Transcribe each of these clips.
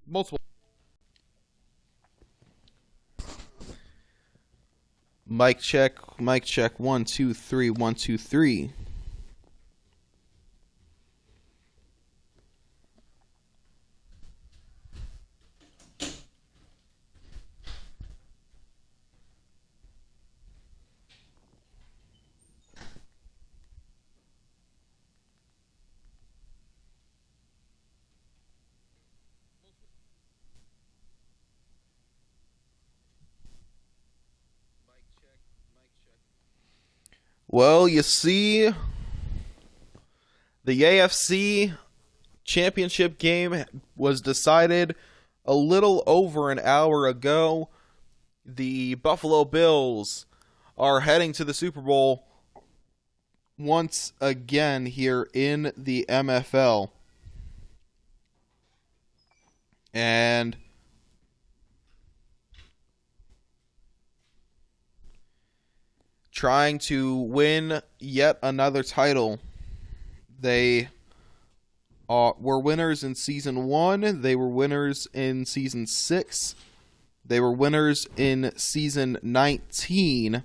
multiple. Mic check, 1 2 3 1 2 3. Well, you see, the AFC championship game was decided a little over an hour ago. The Buffalo Bills are heading to the Super Bowl once again here in the MFL. And trying to win yet another title. They were winners in Season 1. They were winners in Season 6. They were winners in Season 19.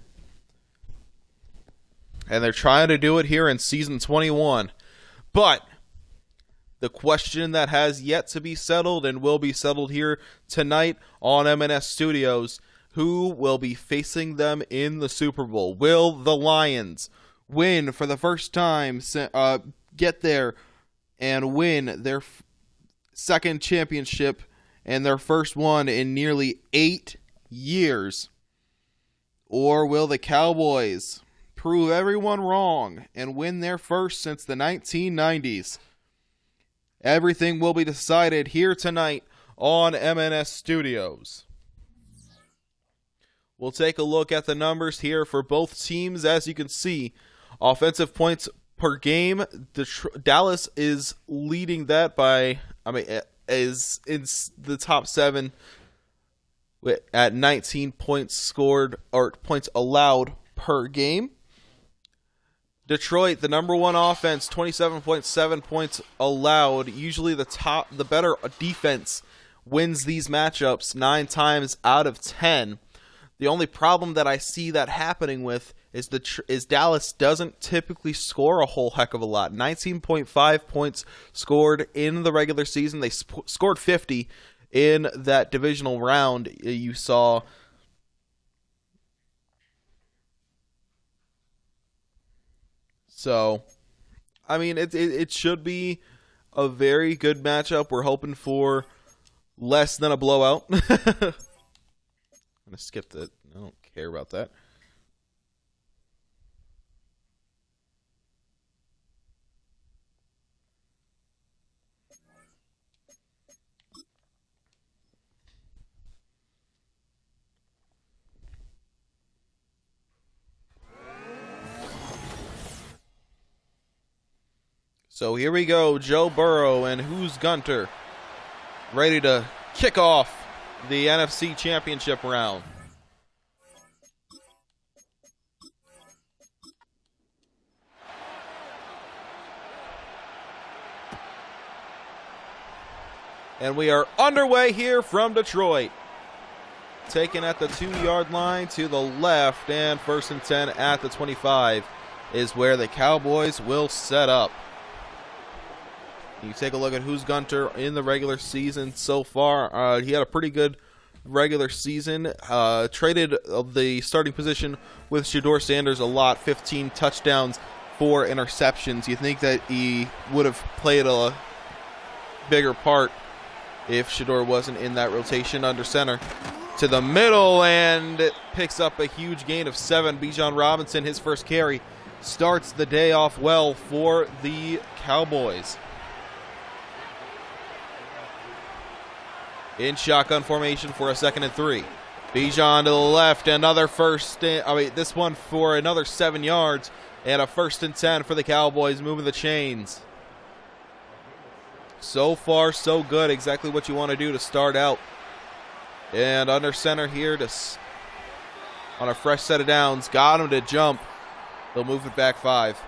And they're trying to do it here in Season 21. But the question that has yet to be settled and will be settled here tonight on MNS Studios: who will be facing them in the Super Bowl? Will the Lions win for the first time, get there and win their second championship and their first one in nearly 8 years? Or will the Cowboys prove everyone wrong and win their first since the 1990s? Everything will be decided here tonight on MNS Studios. We'll take a look at the numbers here for both teams. As you can see, offensive points per game, Dallas is leading that is in the top 7 at 19 points scored, or points allowed per game. Detroit, the number one offense, 27.7 points allowed. Usually the better defense wins these matchups 9 times out of 10. The only problem that I see that happening with is Dallas doesn't typically score a whole heck of a lot. 19.5 points scored in the regular season. They scored 50 in that divisional round. You saw so, I mean, it should be a very good matchup. We're hoping for less than a blowout. I'm going to skip that. I don't care about that. So here we go. Joe Burrow and who's Gunter ready to kick off the NFC Championship round. And we are underway here from Detroit. Taken at the 2-yard line to the left, and 1st and 10 at the 25 is where the Cowboys will set up. You take a look at who's Gunter in the regular season so far. He had a pretty good regular season. Traded the starting position with Shedeur Sanders a lot. 15 touchdowns, 4 interceptions. You think that he would have played a bigger part if Shedeur wasn't in that rotation under center. To the middle, and it picks up a huge gain of 7. Bijan Robinson, his first carry, starts the day off well for the Cowboys. In shotgun formation for a 2nd and 3. Bijan to the left, another this one for another 7 yards, and a 1st and 10 for the Cowboys, moving the chains. So far, so good. Exactly what you want to do to start out. And under center here on a fresh set of downs. Got him to jump. They'll move it back 5.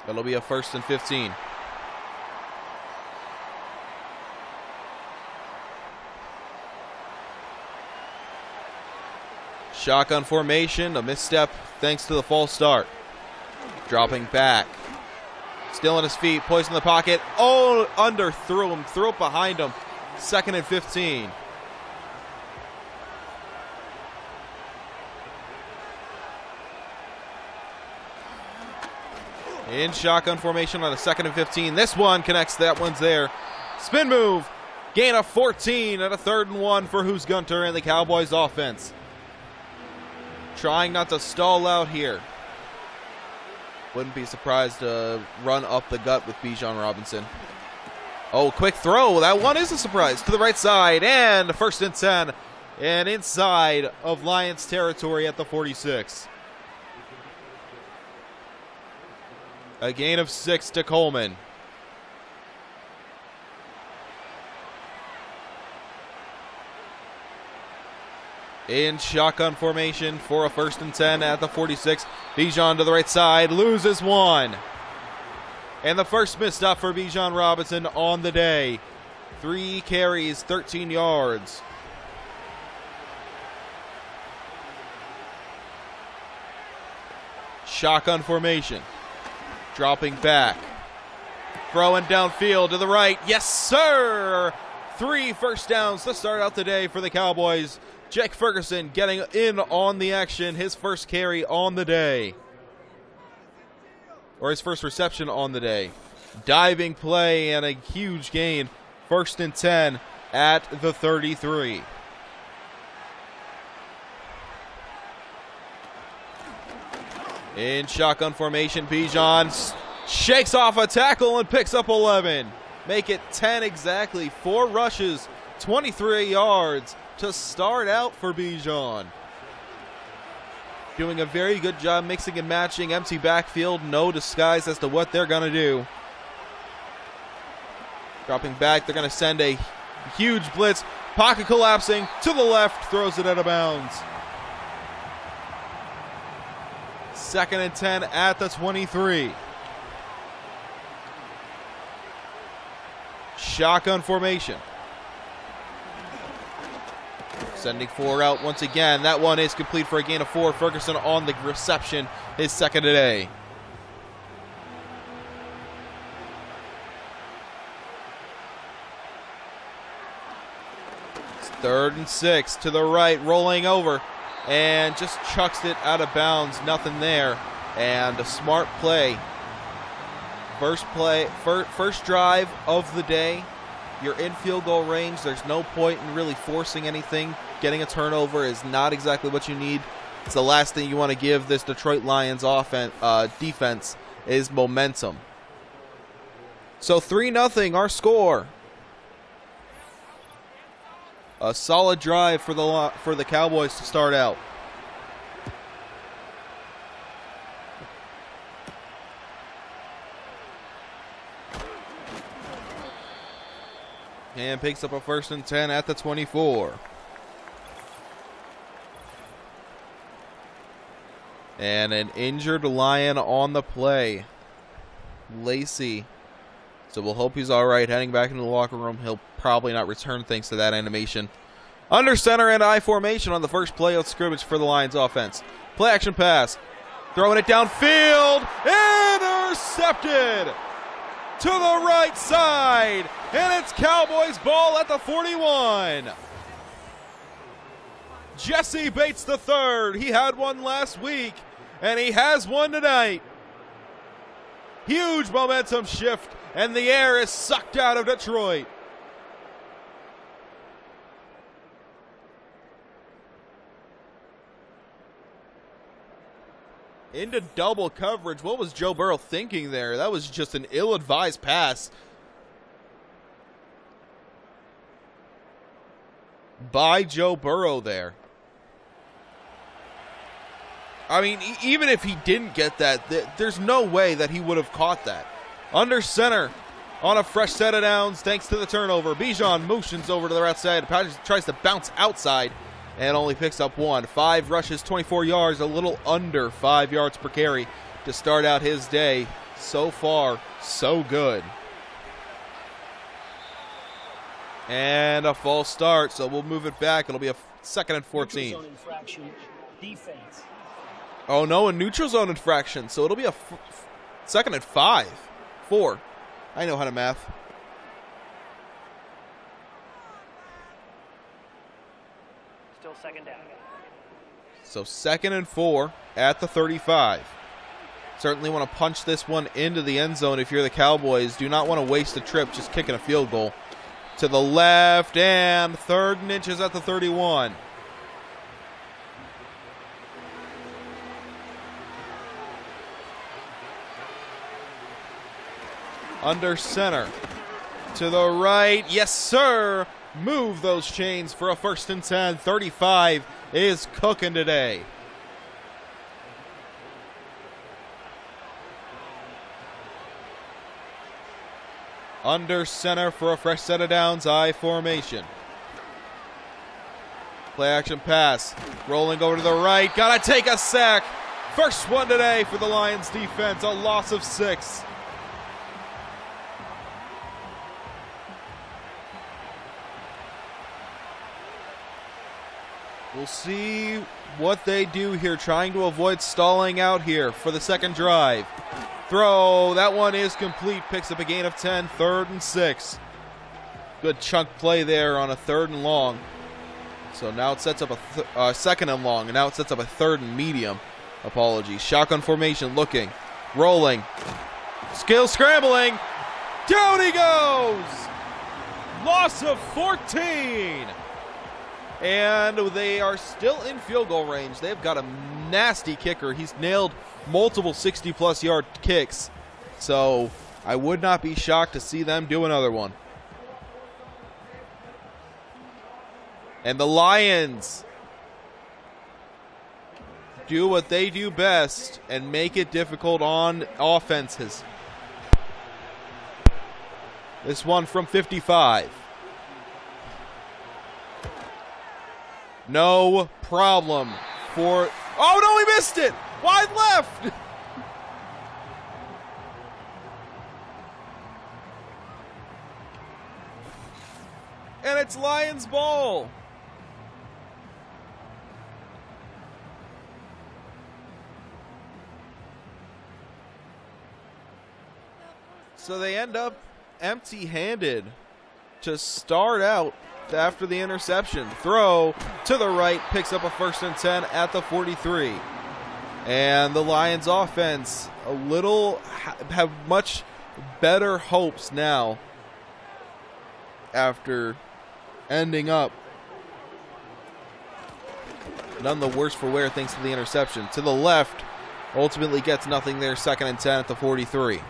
That'll be a 1st and 15. Shotgun formation, a misstep thanks to the false start. Dropping back. Still on his feet, poised in the pocket. Oh, underthrew him, threw it behind him. 2nd and 15. In shotgun formation on a 2nd and 15. This one connects, that one's there. Spin move, gain of 14 at a 3rd and 1 for Who's Gunter and the Cowboys offense. Trying not to stall out here. Wouldn't be surprised to run up the gut with Bijan Robinson. Oh, quick throw. That one is a surprise to the right side. And 1st and 10. And inside of Lions territory at the 46. A gain of 6 to Coleman. In shotgun formation for a 1st and 10 at the 46. Bijan to the right side, loses 1. And the first misstop for Bijan Robinson on the day. 3 carries, 13 yards. Shotgun formation. Dropping back. Throwing downfield to the right. Yes, sir! 3 first downs to start out the day for the Cowboys. Jake Ferguson getting in on the action, his first carry on the day. Or his first reception on the day. Diving play and a huge gain. 1st and 10 at the 33. In shotgun formation, Bijan shakes off a tackle and picks up 11. Make it 10 exactly. 4 rushes, 23 yards to start out for Bijan. Doing a very good job mixing and matching. Empty backfield, no disguise as to what they're going to do. Dropping back, they're going to send a huge blitz. Pocket collapsing to the left, throws it out of bounds. 2nd and 10 at the 23. Shotgun formation. Sending 4 out once again. That one is complete for a gain of 4. Ferguson on the reception, his 2nd today. It's 3rd and 6 to the right, rolling over. And just chucks it out of bounds. Nothing there. And a smart play. First drive of the day. You're in field goal range. There's no point in really forcing anything. Getting a turnover is not exactly what you need. It's the last thing you want to give this Detroit Lions defense is momentum. So 3-0 our score. A solid drive for the Cowboys to start out. And picks up a 1st and 10 at the 24. And an injured Lion on the play. Lacey. So we'll hope he's all right. Heading back into the locker room. He'll probably not return thanks to that animation. Under center and I formation on the first play of scrimmage for the Lions offense. Play action pass. Throwing it downfield. Intercepted. To the right side. And it's Cowboys ball at the 41. Jesse Bates III. He had one last week. And he has one tonight. Huge momentum shift. And the air is sucked out of Detroit. Into double coverage. What was Joe Burrow thinking there? That was just an ill-advised pass by Joe Burrow there. I mean, even if he didn't get that, there's no way that he would have caught that. Under center on a fresh set of downs thanks to the turnover. Bijan motions over to the right side. Tries to bounce outside and only picks up 1. 5 rushes, 24 yards, a little under 5 yards per carry to start out his day. So far, so good. And a false start, so we'll move it back. It'll be a 2nd and 14. defense. Oh no, a neutral zone infraction, so it'll be a second and 4. I know how to math. Still second down. So 2nd and 4 at the 35. Certainly want to punch this one into the end zone if you're the Cowboys. Do not want to waste a trip just kicking a field goal. To the left and 3rd and inches at the 31. Under center. To the right. Yes, sir. Move those chains for a 1st and 10. 35 is cooking today. Under center for a fresh set of downs. I formation. Play action pass. Rolling over to the right. Gotta take a sack. First one today for the Lions defense. A loss of 6. We'll see what they do here, trying to avoid stalling out here for the second drive. Throw, that one is complete, picks up a gain of 10, 3rd and 6. Good chunk play there on a 3rd and long. So now it sets up a 2nd and long, and now it sets up a 3rd and medium. Apologies. Shotgun formation, looking, rolling, skill scrambling. Down he goes! Loss of 14. And they are still in field goal range. They've got a nasty kicker. He's nailed multiple 60-plus yard kicks. So I would not be shocked to see them do another one. And the Lions do what they do best and make it difficult on offenses. This one from 55. No problem for... Oh, no, he missed it! Wide left! And it's Lions ball. So they end up empty-handed to start out after the interception. Throw to the right, picks up a 1st and 10 at the 43. And the Lions offense have much better hopes now after ending up none the worse for wear thanks to the interception. To the left, ultimately gets nothing there, 2nd and 10 at the 43.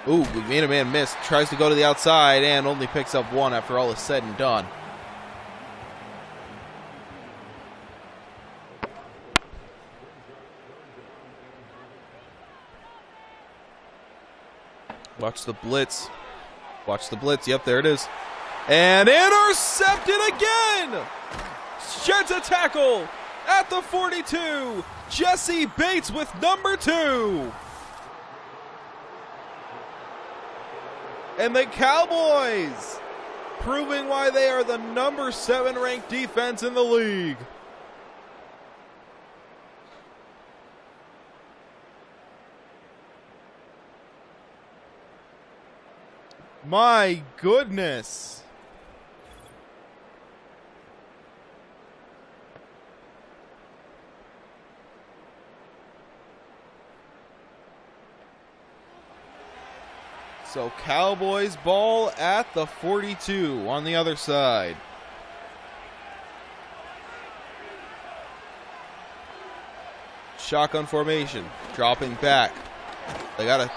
Ooh, we made a man miss. Tries to go to the outside and only picks up 1 after all is said and done. Watch the blitz. Watch the blitz. Yep, there it is. And intercepted again! Sheds a tackle at the 42. Jesse Bates with number 2. And the Cowboys proving why they are the number 7 ranked defense in the league. My goodness. So Cowboys ball at the 42 on the other side. Shotgun formation, dropping back. They got a,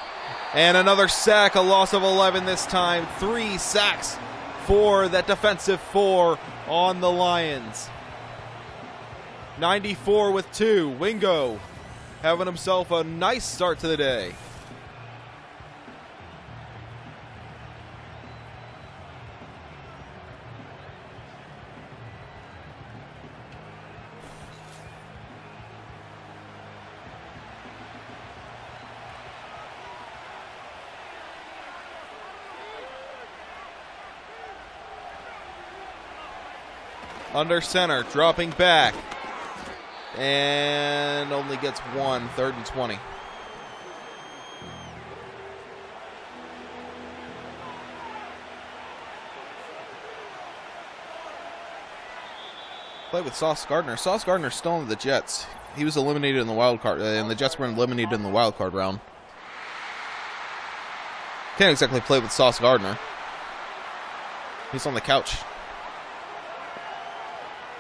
and another sack, a loss of 11 this time. 3 sacks for that defensive 4 on the Lions. 94 with 2. Wingo having himself a nice start to the day. Under center, dropping back. And only gets one, 3rd and 20. Play with Sauce Gardner. Sauce Gardner's still in the Jets. He was eliminated in the wild card, and the Jets were eliminated in the wild card round. Can't exactly play with Sauce Gardner. He's on the couch.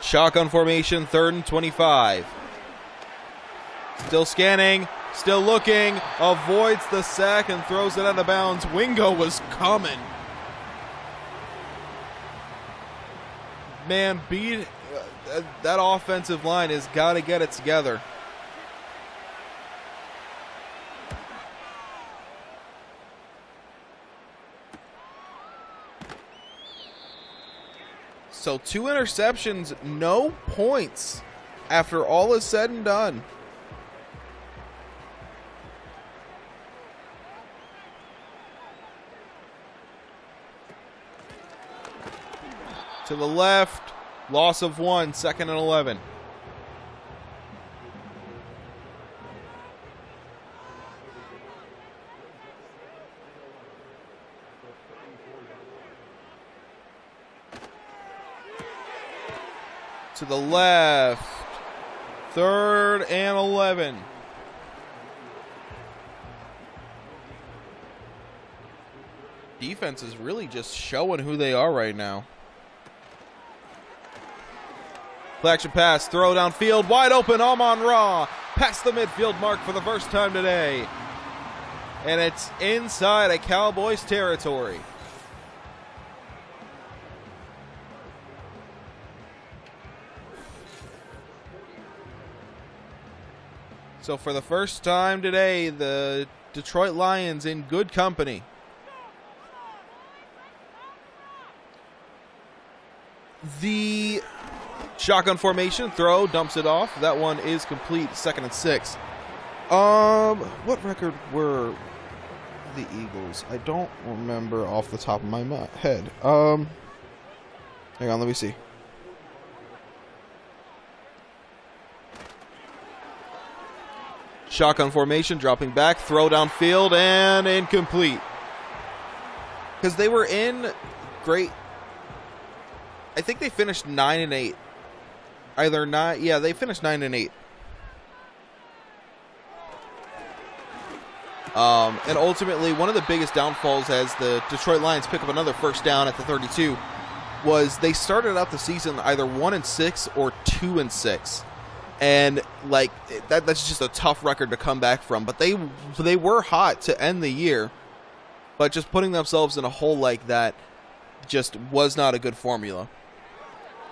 Shotgun formation, 3rd and 25. Still scanning, still looking, avoids the sack and throws it out of bounds. Wingo was coming. Man, that offensive line has got to get it together. So 2 interceptions, no points after all is said and done. To the left, loss of 1, 2nd and 11. To the left, 3rd and 11. Defense is really just showing who they are right now. Play action pass, throw downfield, wide open, Amon-Ra, past the midfield mark for the first time today. And it's inside of Cowboys territory. So for the first time today, the Detroit Lions in good company. The shotgun formation, throw, dumps it off. That one is complete, 2nd and 6. What record were the Eagles? I don't remember off the top of my head. Hang on, let me see. Shotgun formation, dropping back, throw downfield, and incomplete. Because they were in great. I think they finished 9 and 8. Either not, yeah, they finished 9 and 8. And ultimately, one of the biggest downfalls as the Detroit Lions pick up another first down at the 32 was they started out the season either 1 and 6 or 2 and 6. And like that's just a tough record to come back from. But they were hot to end the year, but just putting themselves in a hole like that just was not a good formula.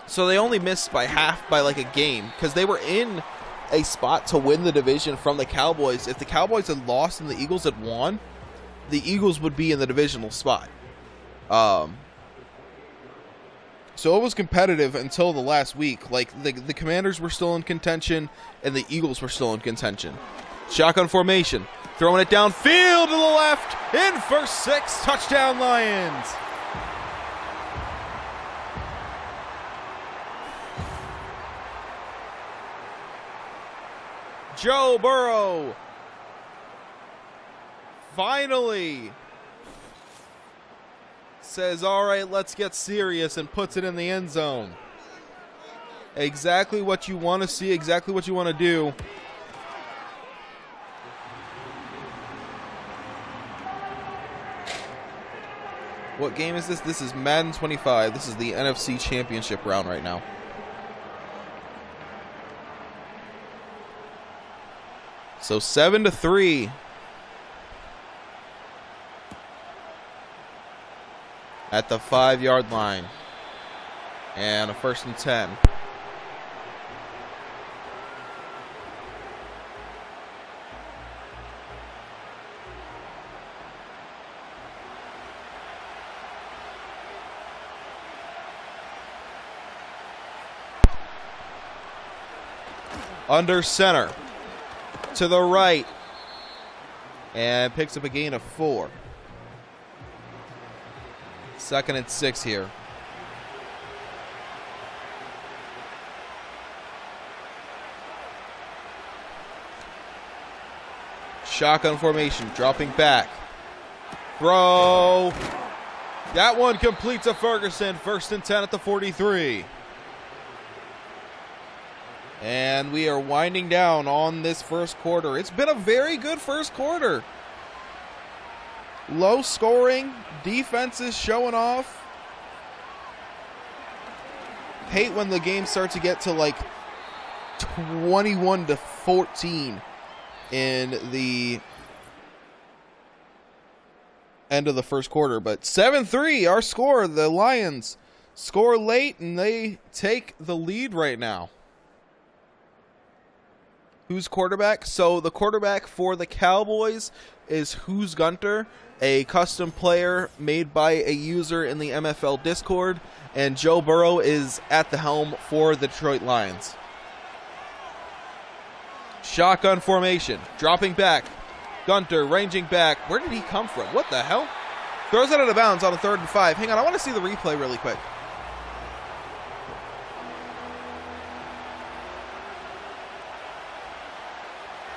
So they only missed by like a game, because they were in a spot to win the division from the Cowboys. If the Cowboys had lost and the Eagles had won, the Eagles would be in the divisional spot. So it was competitive until the last week. Like, the Commanders were still in contention, and the Eagles were still in contention. Shotgun formation. Throwing it downfield to the left. In for 6. Touchdown, Lions. Joe Burrow finally says, all right, let's get serious, and puts it in the end zone. Exactly what you want to see, exactly what you want to do. What game is this? This is Madden 25. This is the NFC Championship round right now. So 7-3. At the 5-yard line. And a 1st and 10. Under center. To the right. And picks up a gain of 4. 2nd and 6 here. Shotgun formation, dropping back. Throw. That one complete to Ferguson. 1st and 10 at the 43. And we are winding down on this first quarter. It's been a very good first quarter. Low scoring, defense is showing off. Hate when the game starts to get to like 21-14 in the end of the first quarter. But 7-3, our score. The Lions score late and they take the lead right now. Who's quarterback? So the quarterback for the Cowboys is Who's Gunter, a custom player made by a user in the MFL Discord, and Joe Burrow is at the helm for the Detroit Lions. Shotgun formation, dropping back. Gunter ranging back. Where did he come from? What the hell? Throws it out of bounds on a 3rd and 5. Hang on, I want to see the replay really quick.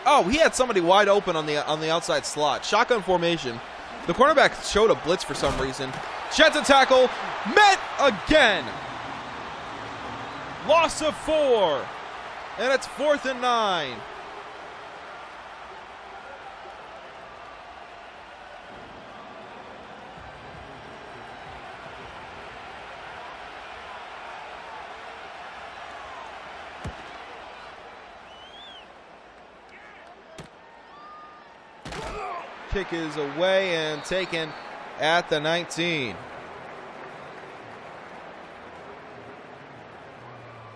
Oh, he had somebody wide open on the outside slot. Shotgun formation. The cornerback showed a blitz for some reason. Sheds a tackle. Met again. Loss of 4. And it's 4th and 9. Kick is away and taken at the 19.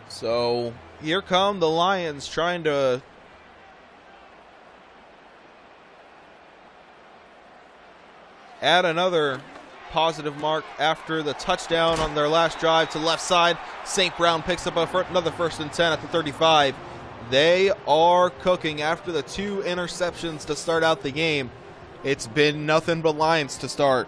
So here come the Lions trying to add another positive mark after the touchdown on their last drive to left side. St. Brown picks up another 1st and 10 at the 35. They are cooking after the 2 interceptions to start out the game. It's been nothing but Lions to start.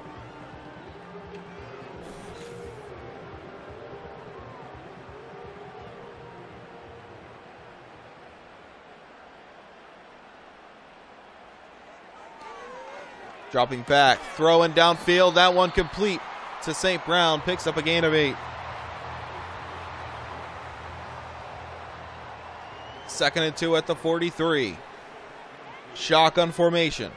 Dropping back, throwing downfield. That one complete to St. Brown. Picks up a gain of 8. 2nd and 2 at the 43. Shotgun formation.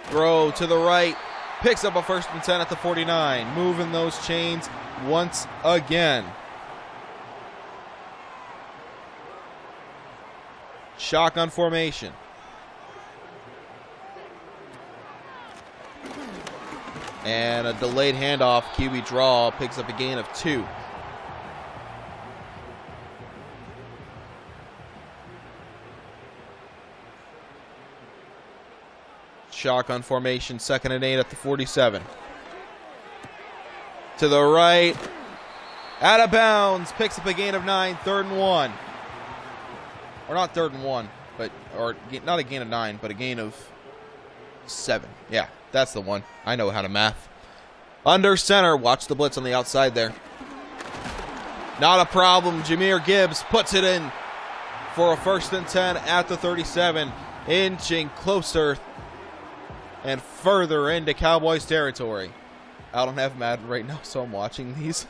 Throw to the right. Picks up a 1st and 10 at the 49. Moving those chains once again. Shotgun formation. And a delayed handoff. QB draw picks up a gain of 2. Shotgun formation, 2nd and 8 at the 47. To the right. Out of bounds. Picks up a gain of 9. 3rd and 1. Or not 3rd and 1, but not a gain of 9, but a gain of 7. Yeah, that's the one. I know how to math. Under center. Watch the blitz on the outside there. Not a problem. Jahmyr Gibbs puts it in for a 1st and 10 at the 37. Inching closer and further into Cowboys territory. I don't have Madden right now, so I'm watching these.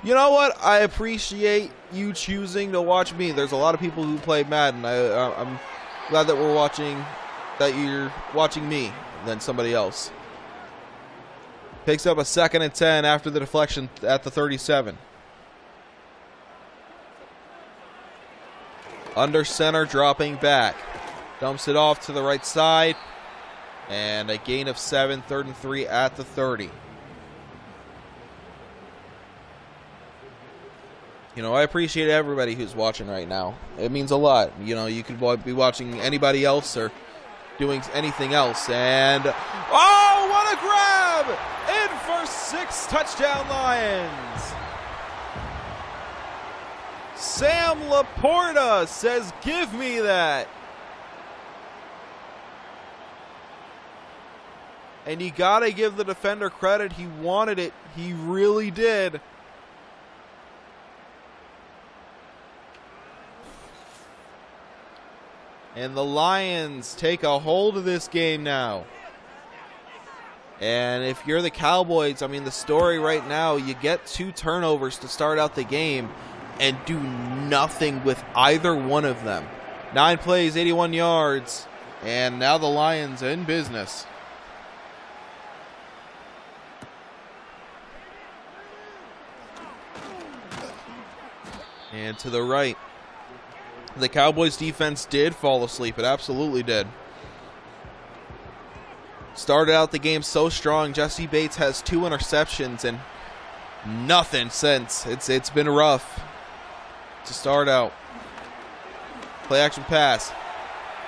You know what? I appreciate you choosing to watch me. There's a lot of people who play Madden. I'm glad that you're watching me than somebody else. Picks up a 2nd and 10 after the deflection at the 37. Under center, dropping back. Dumps it off to the right side. And a gain of 7, 3rd and 3 at the 30. You know, I appreciate everybody who's watching right now. It means a lot. You know, you could be watching anybody else or doing anything else. And, oh, what a grab! In for 6, touchdown Lions. Sam Laporta says, give me that. And you got to give the defender credit. He wanted it. He really did. And the Lions take a hold of this game now. And if you're the Cowboys, I mean, the story right now, you get 2 turnovers to start out the game and do nothing with either one of them. 9 plays, 81 yards, and now the Lions in business. And to the right. The Cowboys defense did fall asleep. It absolutely did. Started out the game so strong. Jesse Bates has 2 interceptions and nothing since. It's been rough to start out. Play action pass.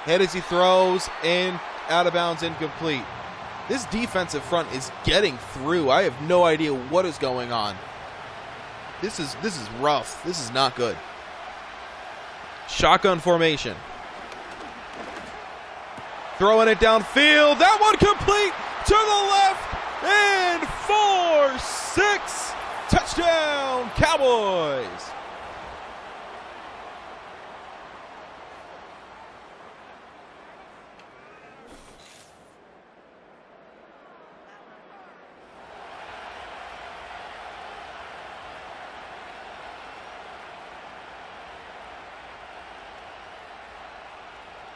Head as he throws and out of bounds, incomplete. This defensive front is getting through. I have no idea what is going on. This is rough. This is not good. Shotgun formation. Throwing it downfield. That one complete to the left. And 4-6. Touchdown, Cowboys.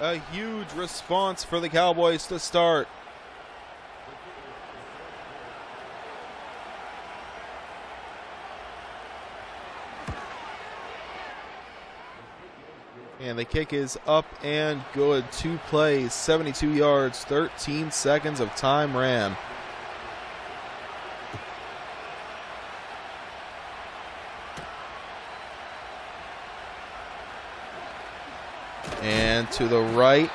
A huge response for the Cowboys to start. And the kick is up and good. 2 plays, 72 yards, 13 seconds of time ran. And to the right,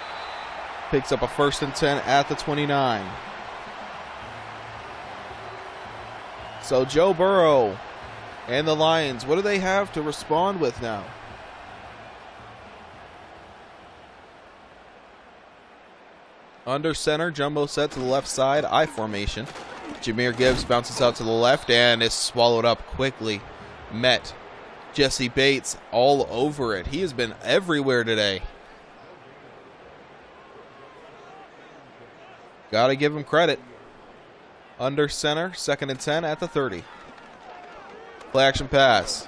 picks up a 1st and 10 at the 29. So Joe Burrow and the Lions, what do they have to respond with now? Under center, jumbo set to the left side, I formation. Jahmyr Gibbs bounces out to the left and is swallowed up quickly. Met Jesse Bates all over it. He has been everywhere today. Gotta give him credit. Under center, 2nd and 10 at the 30. Play action pass.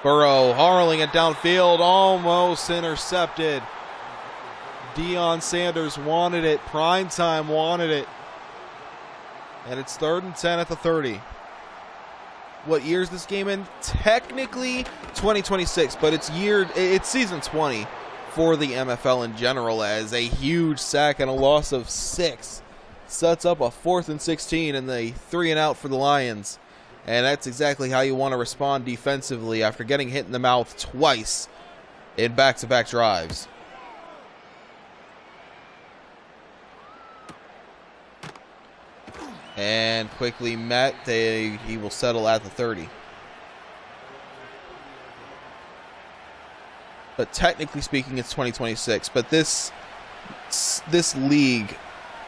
Burrow hurling it downfield, almost intercepted. Deion Sanders wanted it. Primetime wanted it. And it's 3rd and 10 at the 30. What year is this game in? Technically 2026, but it's season 20 for the MFL in general, as a huge sack and a loss of 6 sets up a 4th and 16 and the 3 and out for the Lions. And that's exactly how you want to respond defensively after getting hit in the mouth twice in back-to-back drives. And quickly met. He will settle at the 30. But technically speaking, it's 2026. But this league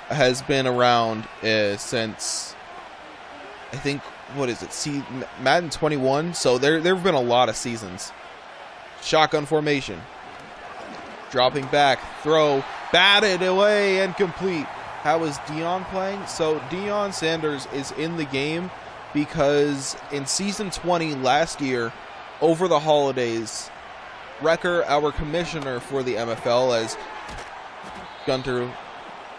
has been around since, I think, what is it? Madden 21. So there have been a lot of seasons. Shotgun formation. Dropping back. Throw. Batted away and complete. How is Deion playing? So Deion Sanders is in the game because in season 20 last year, over the holidays, Recker, our commissioner for the MFL, as Gunter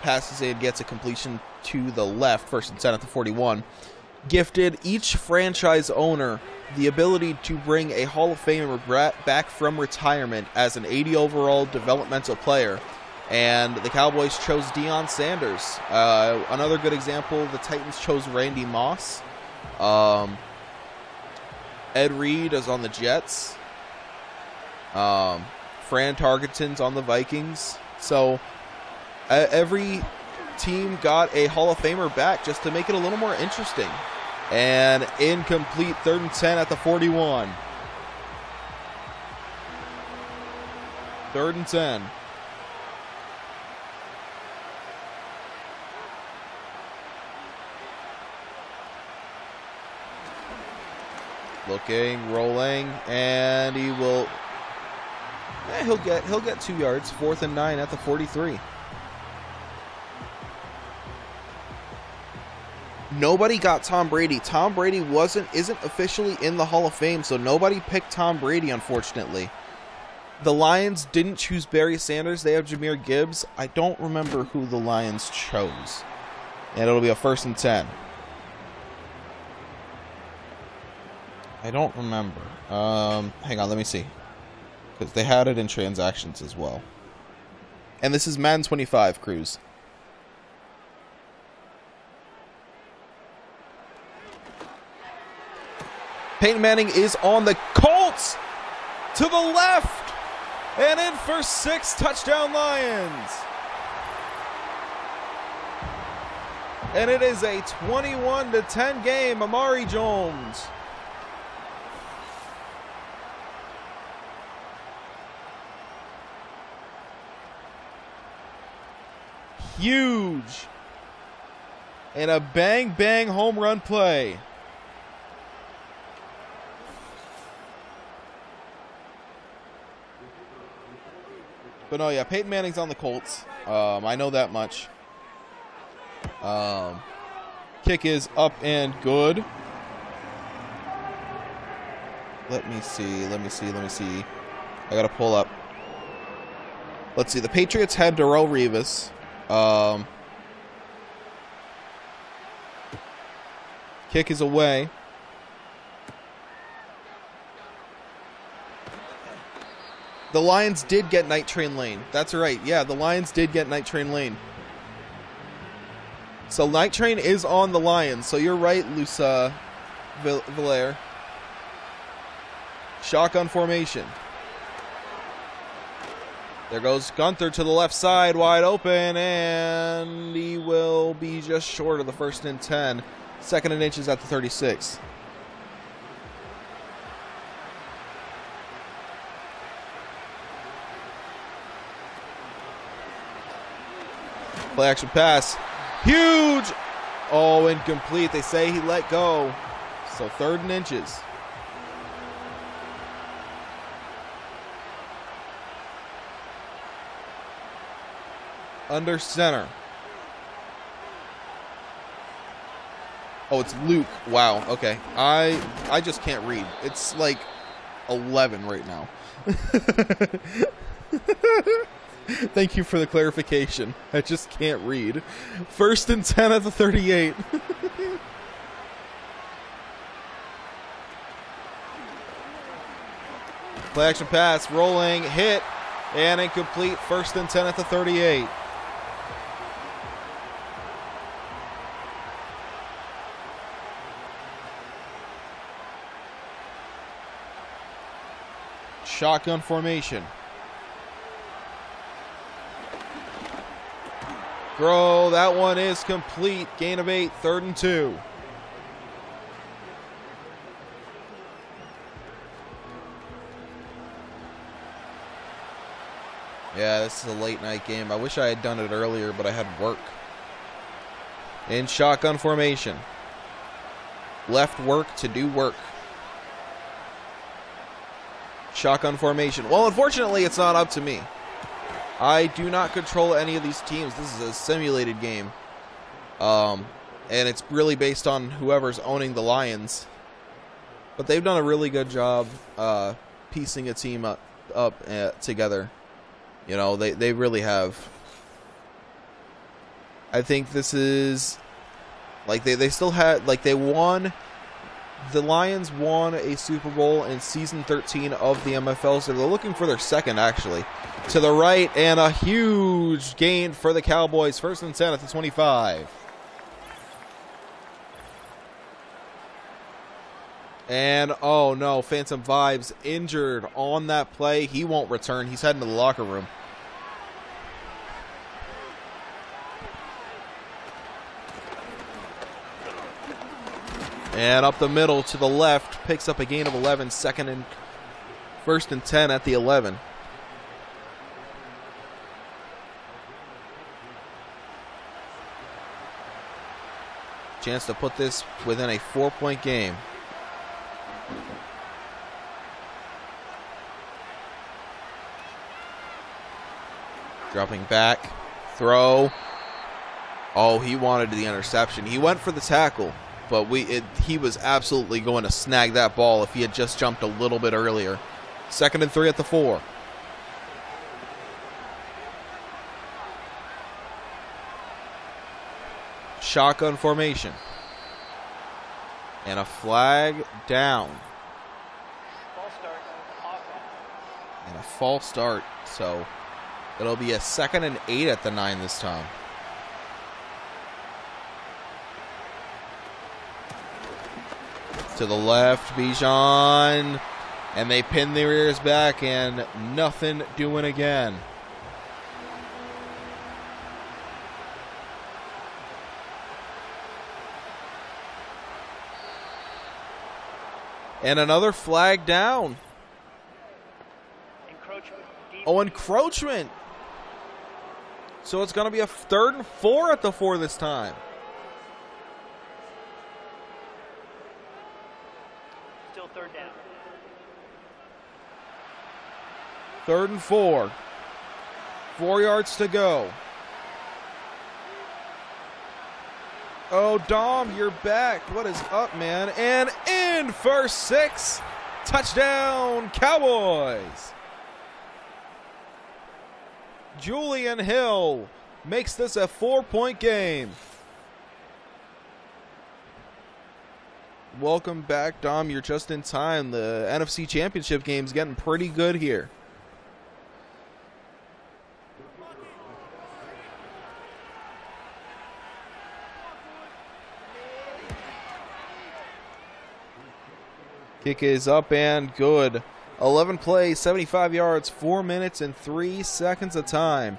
passes and gets a completion to the left, 1st and 10 at the 41, gifted each franchise owner the ability to bring a Hall of Famer back from retirement as an 80 overall developmental player. And the Cowboys chose Deion Sanders. Another good example, the Titans chose Randy Moss. Ed Reed is on the Jets. Fran Tarkenton's on the Vikings. So every team got a Hall of Famer back just to make it a little more interesting. And incomplete, 3rd and 10 at the 41. 3rd and 10. Looking, rolling, and he will Yeah, he'll get 2 yards. 4th and 9 at the 43. Nobody got Tom Brady. Tom Brady isn't officially in the Hall of Fame, so nobody picked Tom Brady, unfortunately. The Lions didn't choose Barry Sanders. They have Jahmyr Gibbs. I don't remember who the Lions chose. And it'll be a 1st and 10. I don't remember. Hang on, let me see. Because they had it in transactions as well. And this is Madden 25, Cruz. Peyton Manning is on the Colts to the left and in for 6, touchdown Lions. And it is a 21-10 game. Amari Jones. Huge. And a bang home run play. But no, yeah, Peyton Manning's on the Colts. I know that much. Kick is up and good. Let me see. I gotta pull up. Let's see. The Patriots had Darrelle Revis. Kick is away. The Lions did get Night Train Lane. That's right. Yeah, the Lions did get Night Train Lane. So Night Train is on the Lions. So you're right, Lusa Valaire. Shotgun formation. There goes Gunther to the left side, wide open, and he will be just short of the 1st and 10. 2nd and inches at the 36. Play action pass. Huge! Oh, incomplete. They say he let go. So 3rd and inches. Under center. Oh, it's Luke. Wow. Okay. I just can't read. It's like 11 right now. Thank you for the clarification. I just can't read. 1st and 10 at the 38. Play action pass, rolling, hit, and incomplete. 1st and 10 at the 38. Shotgun formation. Throw, that one is complete. Gain of 8, 3rd and 2. Yeah, this is a late night game. I wish I had done it earlier, but I had work. In shotgun formation. Left work to do work. Shotgun formation. Well, unfortunately, it's not up to me. I do not control any of these teams. This is a simulated game. And it's really based on whoever's owning the Lions. But they've done a really good job piecing a team up together. You know, they really have. I think this is... Like, they still had... Like, they won... The Lions won a Super Bowl in Season 13 of the MFL, so they're looking for their 2nd, actually. To the right, and a huge gain for the Cowboys. 1st and 10 at the 25. And, oh no, Phantom Vibes injured on that play. He won't return. He's heading to the locker room. And up the middle to the left, picks up a gain of 11, 1st and 10 at the 11. Chance to put this within a 4-point game. Dropping back. Throw. Oh, he wanted the interception. He went for the tackle, but he was absolutely going to snag that ball if he had just jumped a little bit earlier. 2nd and 3 at the 4. Shotgun formation. And a flag down. False start. Offense. And a false start. So it'll be a 2nd and 8 at the 9 this time. To the left, Bijan. And they pin their ears back, and nothing doing again. And another flag down. Encroachment. Oh, encroachment. So it's going to be a 3rd and 4 at the 4 this time. Still 3rd down. 3rd and 4. 4 yards to go. Oh, Dom, you're back. What is up, man? And in for 6. Touchdown, Cowboys. Julian Hill makes this a 4-point game. Welcome back, Dom. You're just in time. The NFC Championship game's getting pretty good here. Kick is up and good. 11 plays, 75 yards, 4 minutes and 3 seconds of time.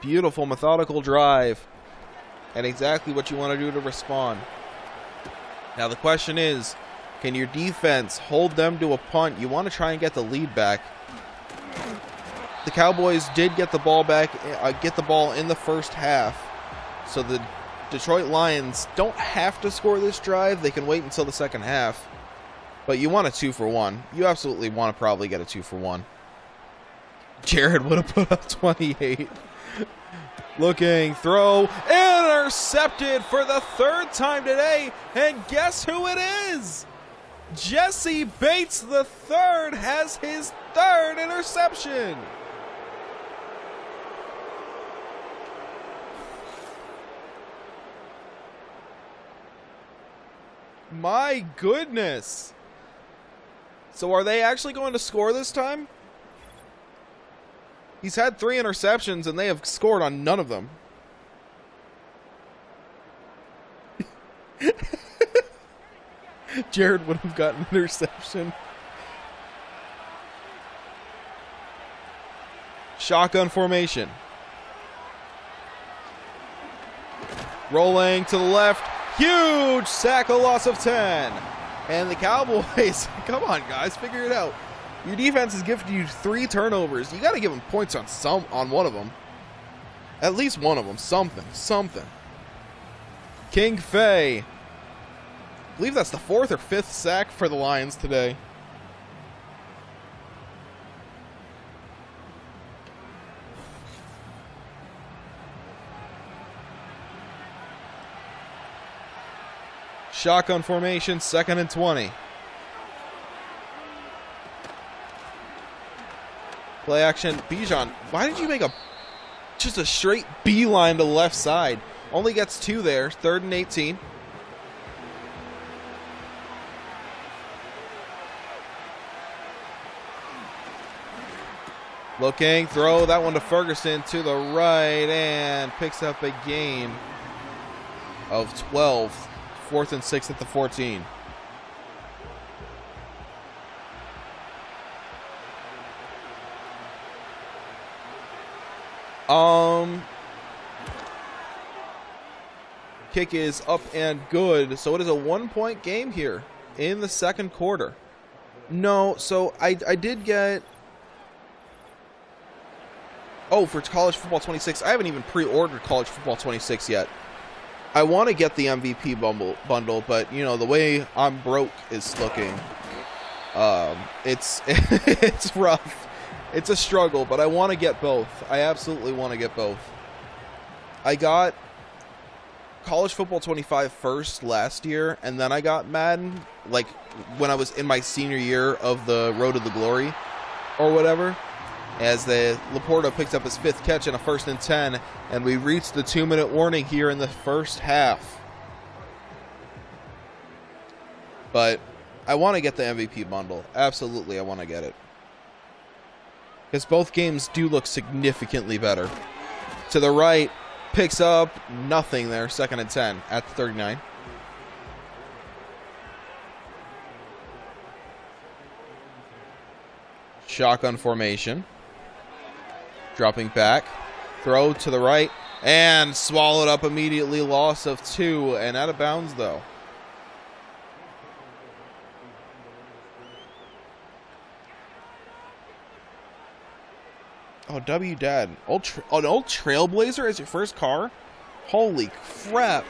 Beautiful, methodical drive. And exactly what you want to do to respond. Now the question is, can your defense hold them to a punt? You want to try and get the lead back. The Cowboys did get the ball back, get the ball in the first half. So the Detroit Lions don't have to score this drive. They can wait until the second half. But you want a 2-for-1. You absolutely want to probably get a 2-for-1. Jared would have put up 28. Looking, throw, intercepted for the 3rd time today. And guess who it is? Jesse Bates the 3rd has his 3rd interception. My goodness. So are they actually going to score this time? He's had 3 interceptions, and they have scored on none of them. Jared would have gotten an interception. Shotgun formation. Rolling to the left. Huge sack, a loss of 10. And the Cowboys, come on, guys, figure it out. Your defense has gifted you 3 turnovers. You got to give them points on one of them. At least one of them. Something. King Fay. I believe that's the 4th or 5th sack for the Lions today. Shotgun formation, 2nd and 20. Play action, Bijan. Why did you make just a straight beeline to the left side? Only gets 2 there, 3rd and 18. Looking, throw that one to Ferguson to the right and picks up a gain of 12. 4th and 6 at the 14. Kick is up and good. So it is a 1-point game here in the 2nd quarter. No, so I did get... Oh, for College Football 26, I haven't even pre-ordered College Football 26 yet. I want to get the MVP bundle, but, you know, the way I'm broke is looking, it's rough. It's a struggle, but I want to get both. I absolutely want to get both. I got College Football 25 first last year, and then I got Madden, like, when I was in my senior year of the Road to the Glory, or whatever, as Laporta picked up his 5th catch in a 1st and 10, and we reached the 2-minute warning here in the first half. But I want to get the MVP bundle. Absolutely, I want to get it. Because both games do look significantly better. To the right, picks up nothing there, 2nd and 10 at the 39. Shotgun formation. Dropping back. Throw to the right. And swallowed up immediately. Loss of 2. And out of bounds, though. Oh, W-Dad. An old Trailblazer as your first car? Holy crap.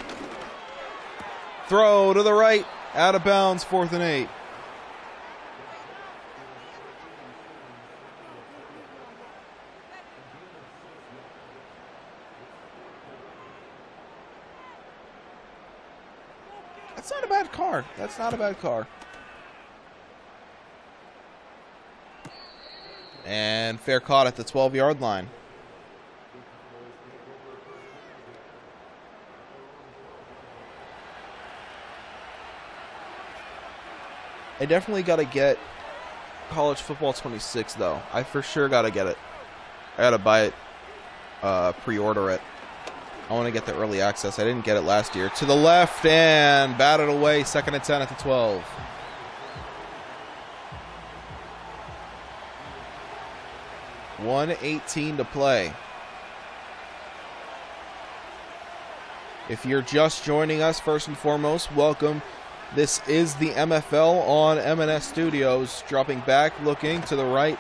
Throw to the right. Out of bounds. 4th and 8. That's not a bad car. That's not a bad car. And fair caught at the 12-yard line. I definitely got to get College Football 26, though. I for sure got to get it. I got to buy it, pre-order it. I want to get the early access. I didn't get it last year. To the left and batted away. 2nd and 10 at the 12. $1:18 to play. If you're just joining us, first and foremost, welcome. This is the MFL on MNS Studios. Dropping back, looking to the right,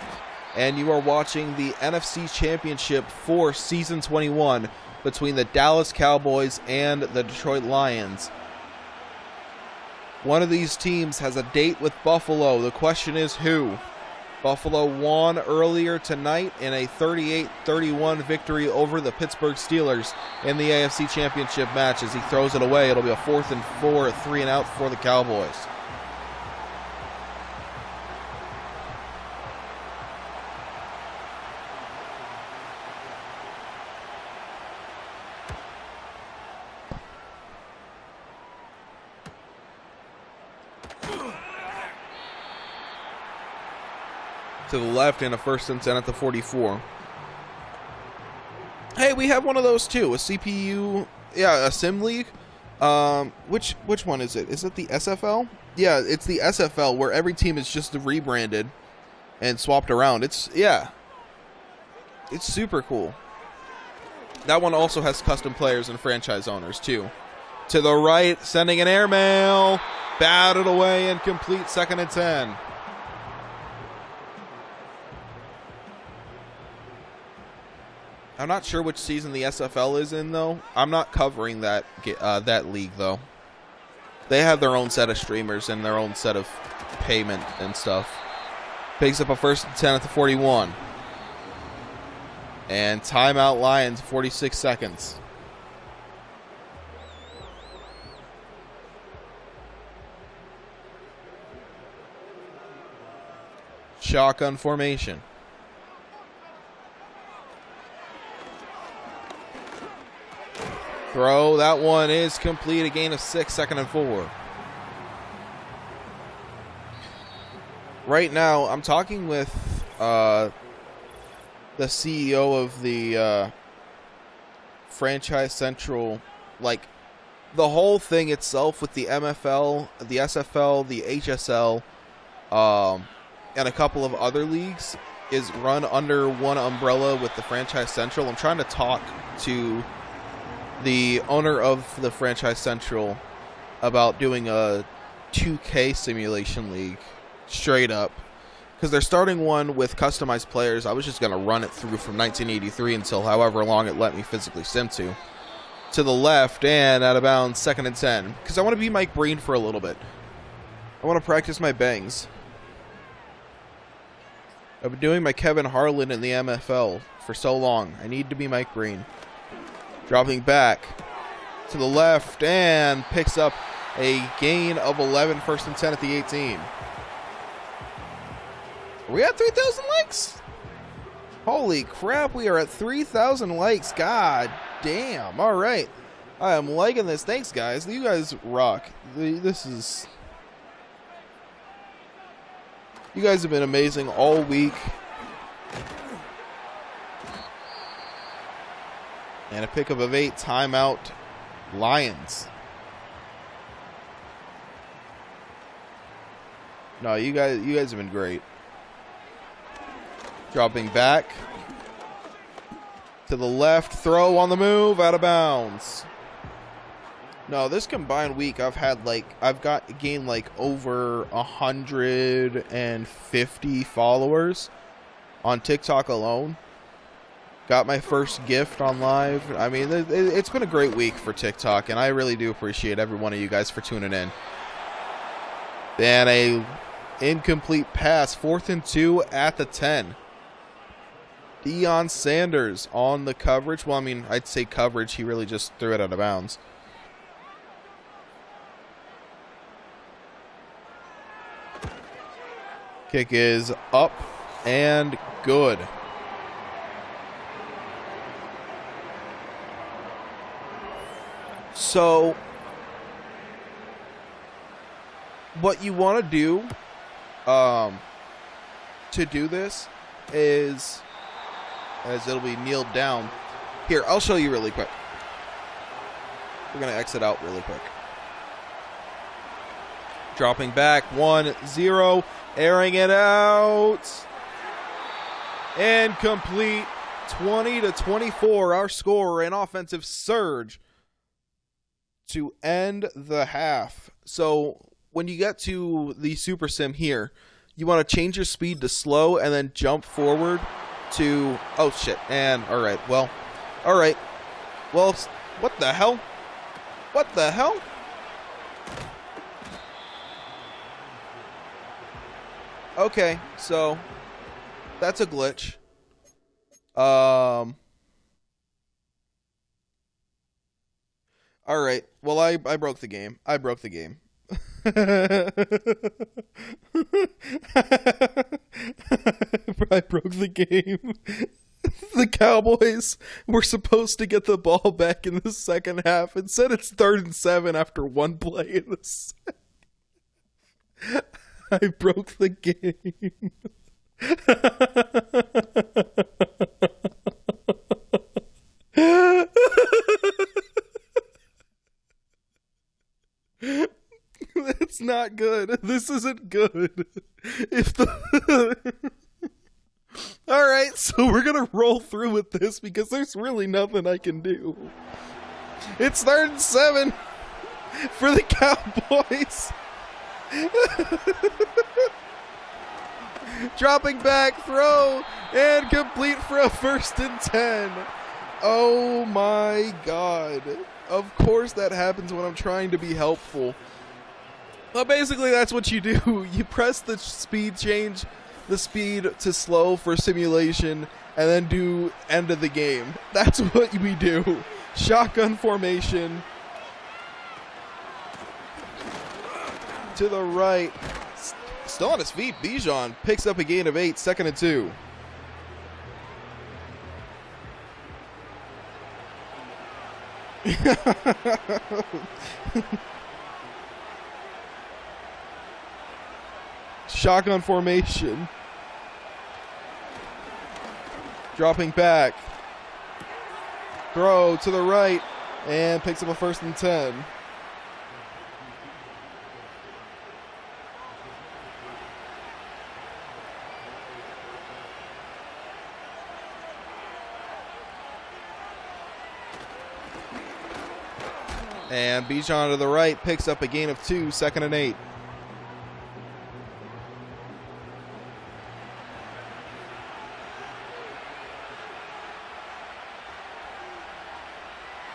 and you are watching the NFC Championship for Season 21 between the Dallas Cowboys and the Detroit Lions. One of these teams has a date with Buffalo. The question is who? Buffalo won earlier tonight in a 38-31 victory over the Pittsburgh Steelers in the AFC Championship match. As he throws it away, it'll be a 4th and 4, a 3-and-out for the Cowboys. To the left and a 1st and 10 at the 44. Hey, we have one of those too. A CPU, a Sim League. Which one is it? Is it the SFL? Yeah, it's the SFL where every team is just rebranded and swapped around. It's super cool. That one also has custom players and franchise owners too. To the right, sending an airmail, batted away, incomplete. 2nd and 10. I'm not sure which season the SFL is in, though. I'm not covering that league, though. They have their own set of streamers and their own set of payment and stuff. Picks up a 1st and 10 at the 41. And timeout Lions, 46 seconds. Shotgun formation. Throw, that one is complete. A gain of 6, 2nd and 4. Right now, I'm talking with the CEO of the Franchise Central, like the whole thing itself with the MFL, the SFL, the HSL, and a couple of other leagues is run under one umbrella with the Franchise Central. I'm trying to talk to the owner of the Franchise Central about doing a 2K simulation league straight up, because they're starting one with customized players. I was just going to run it through from 1983 until however long it let me physically sim to the left and out of bounds. 2nd and 10, because I want to be Mike Breen for a little bit. I want to practice my bangs. I've been doing my Kevin Harlan in the MFL for so long. I need to be Mike Green. Dropping back to the left and picks up a gain of 11, 1st and 10 at the 18. Are we at 3,000 likes? Holy crap, we are at 3,000 likes. God damn. All right. I am liking this. Thanks, guys. You guys rock. This is... You guys have been amazing all week. And a pickup of 8, timeout, Lions. No, you guys have been great. Dropping back to the left, throw on the move, out of bounds. No, this combined week I've gained like over 150 followers on TikTok alone. Got my first gift on live. I mean, it's been a great week for TikTok, and I really do appreciate every one of you guys for tuning in. And a incomplete pass, 4th and 2 at the 10. Deion Sanders on the coverage. Well, I mean, I'd say coverage. He really just threw it out of bounds. Kick is up and good. So, what you want to do to do this is, as it'll be kneeled down. Here, I'll show you really quick. We're going to exit out really quick. Dropping back, 1-0, airing it out. Incomplete, 20-24, our score, an offensive surge to end the half. So when you get to the Super Sim here, you want to change your speed to slow and then jump forward to, oh shit, and all right, well, what the hell? What the hell? Okay, so that's a glitch. All right. Well, I broke the game. I broke the game. I broke the game. The Cowboys were supposed to get the ball back in the second half. Instead, it's 3rd and 7 after one play in the second. I broke the game. That's not good. This isn't good. All right, so we're gonna roll through with this because there's really nothing I can do. It's 3rd and 7 for the Cowboys. Dropping back, throw, and complete for a 1st and 10. Oh my God. Of course that happens when I'm trying to be helpful. Well, basically that's what you do. You press the speed change, the speed to slow for simulation, and then do end of the game. That's what we do. Shotgun formation. To the right. Still on his feet, Bijan picks up a gain of 8, 2nd and 2. Shotgun formation. Dropping back. Throw to the right and picks up a 1st and 10. And Bijan to the right picks up a gain of 2, 2nd and 8.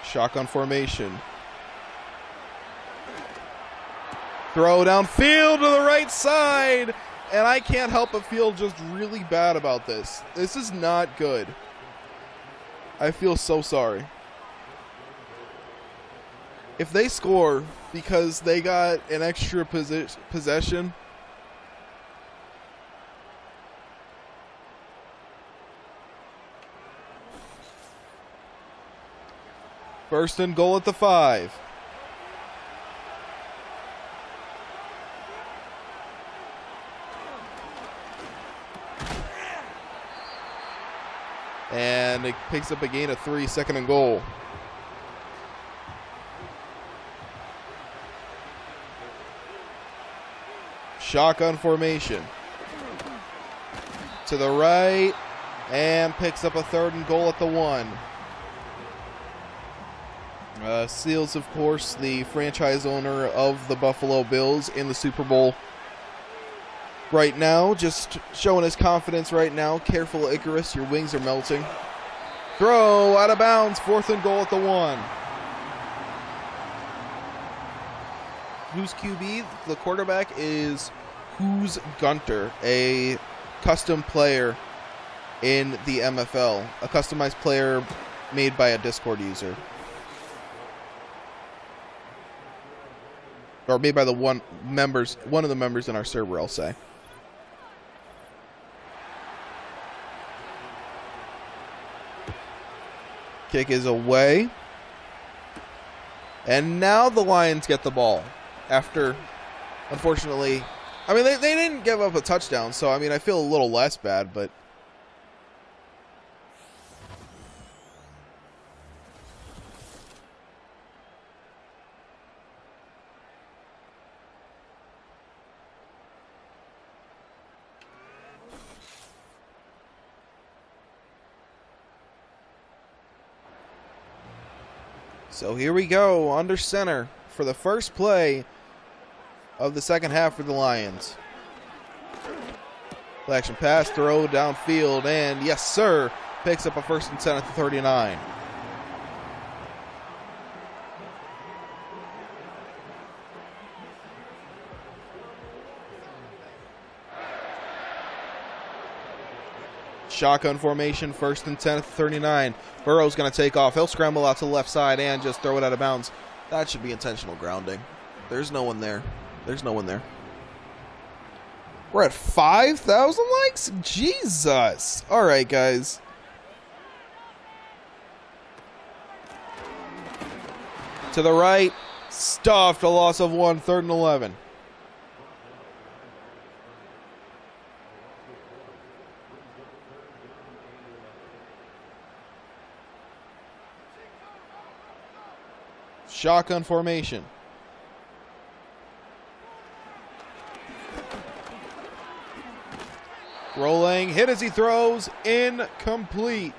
Shotgun formation. Throw downfield to the right side. And I can't help but feel just really bad about this. This is not good. I feel so sorry. If they score because they got an extra possession, first and goal at the 5. And it picks up a gain of 3, second and goal. Shotgun formation. To the right, and picks up a third and goal at the 1. Seals, of course, the franchise owner of the Buffalo Bills in the Super Bowl right now, just showing his confidence right now. Careful, Icarus, your wings are melting. Throw out of bounds, fourth and goal at the 1. Who's QB? The quarterback is Who's Gunter, a custom player in the MFL, a customized player made by a Discord user. Or made by one of the members in our server, I'll say. Kick is away. And now the Lions get the ball. After, unfortunately, I mean, they didn't give up a touchdown, so, I mean, I feel a little less bad, but... So here we go, under center for the first play of the second half for the Lions. Play action pass, throw downfield, and yes, sir, picks up a first and 10 at the 39. Shotgun formation, first and 10 at the 39. Burrow's going to take off. He'll scramble out to the left side and just throw it out of bounds. That should be intentional grounding. There's no one there. There's no one there. We're at 5,000 likes? Jesus. All right, guys. To the right. Stuffed. A loss of 1. Third and 11. Shotgun formation. Rolling, hit as he throws, incomplete.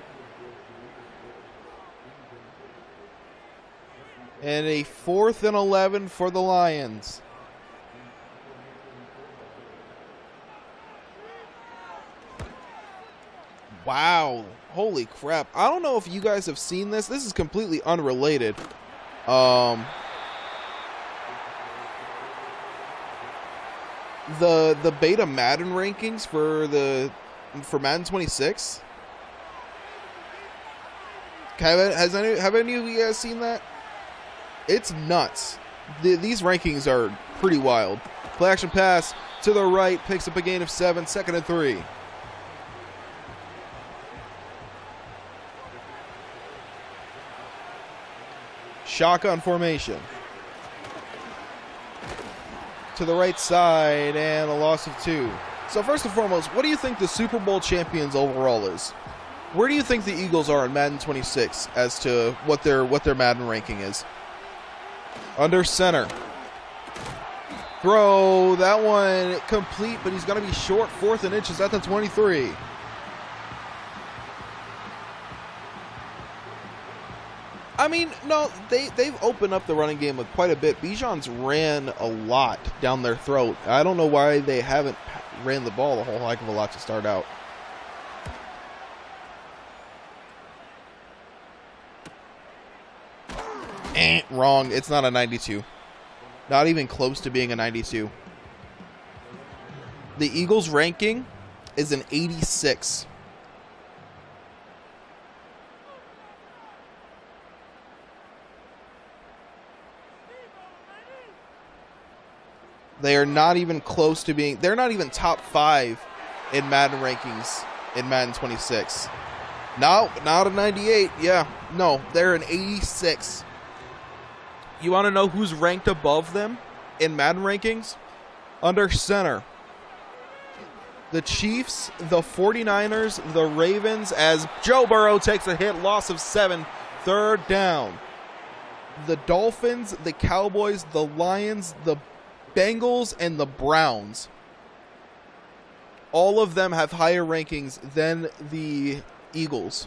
And a 4th and 11 for the Lions. Wow, holy crap. I don't know if you guys have seen this. This is completely unrelated. The beta Madden rankings for Madden 26. Have any of you guys seen that? It's nuts. These rankings are pretty wild. Play action pass to the right, picks up a gain of 7, second and 3. Shotgun formation. To the right side, and a loss of 2. So first and foremost, what do you think the Super Bowl champions overall is? Where do you think the Eagles are in Madden 26 as to what their Madden ranking is? Under center. Throw, that one complete, but he's going to be short, 4th and inches at the 23. I mean, no, they've opened up the running game with quite a bit. Bijan's ran a lot down their throat. I don't know why they haven't ran the ball a whole heck of a lot to start out. Wrong. It's not a 92. Not even close to being a 92. The Eagles' ranking is an 86. They are not even close to being, they're not even top 5 in Madden rankings in Madden 26. No, not a 98. Yeah, no, they're an 86. You want to know who's ranked above them in Madden rankings? Under center, the Chiefs, the 49ers, the Ravens, as Joe Burrow takes a hit, loss of 7, third down. The Dolphins, the Cowboys, the Lions, the Bengals, and the Browns. All of them have higher rankings than the Eagles.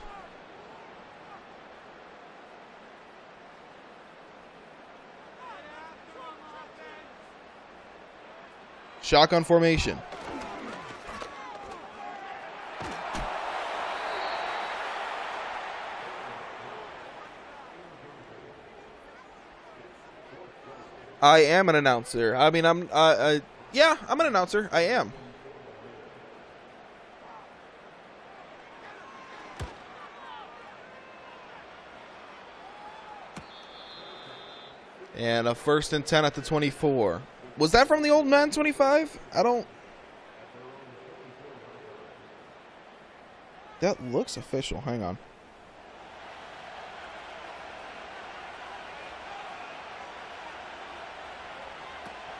Shotgun formation. I am an announcer. I mean, yeah, I'm an announcer. I am. And a 1st and 10 at the 24. Was that from the old Madden 25? I don't... That looks official. Hang on.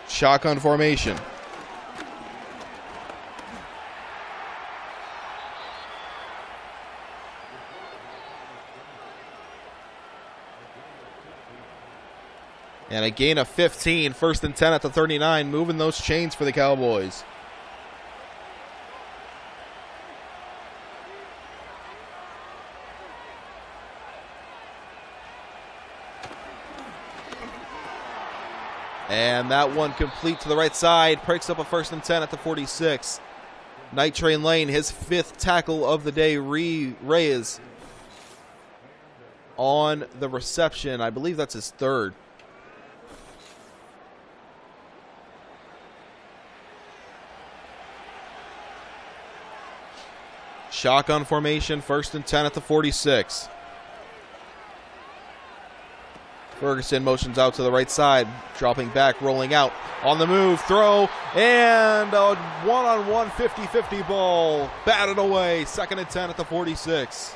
Shotgun formation. And a gain of 15, 1st and 10 at the 39, moving those chains for the Cowboys. And that one complete to the right side, breaks up a 1st and 10 at the 46. Night Train Lane, his 5th tackle of the day, Reyes on the reception. I believe that's his 3rd. Shotgun formation, 1st and 10 at the 46. Ferguson motions out to the right side, dropping back, rolling out, on the move, throw, and a one-on-one 50-50 ball, batted away, 2nd and 10 at the 46.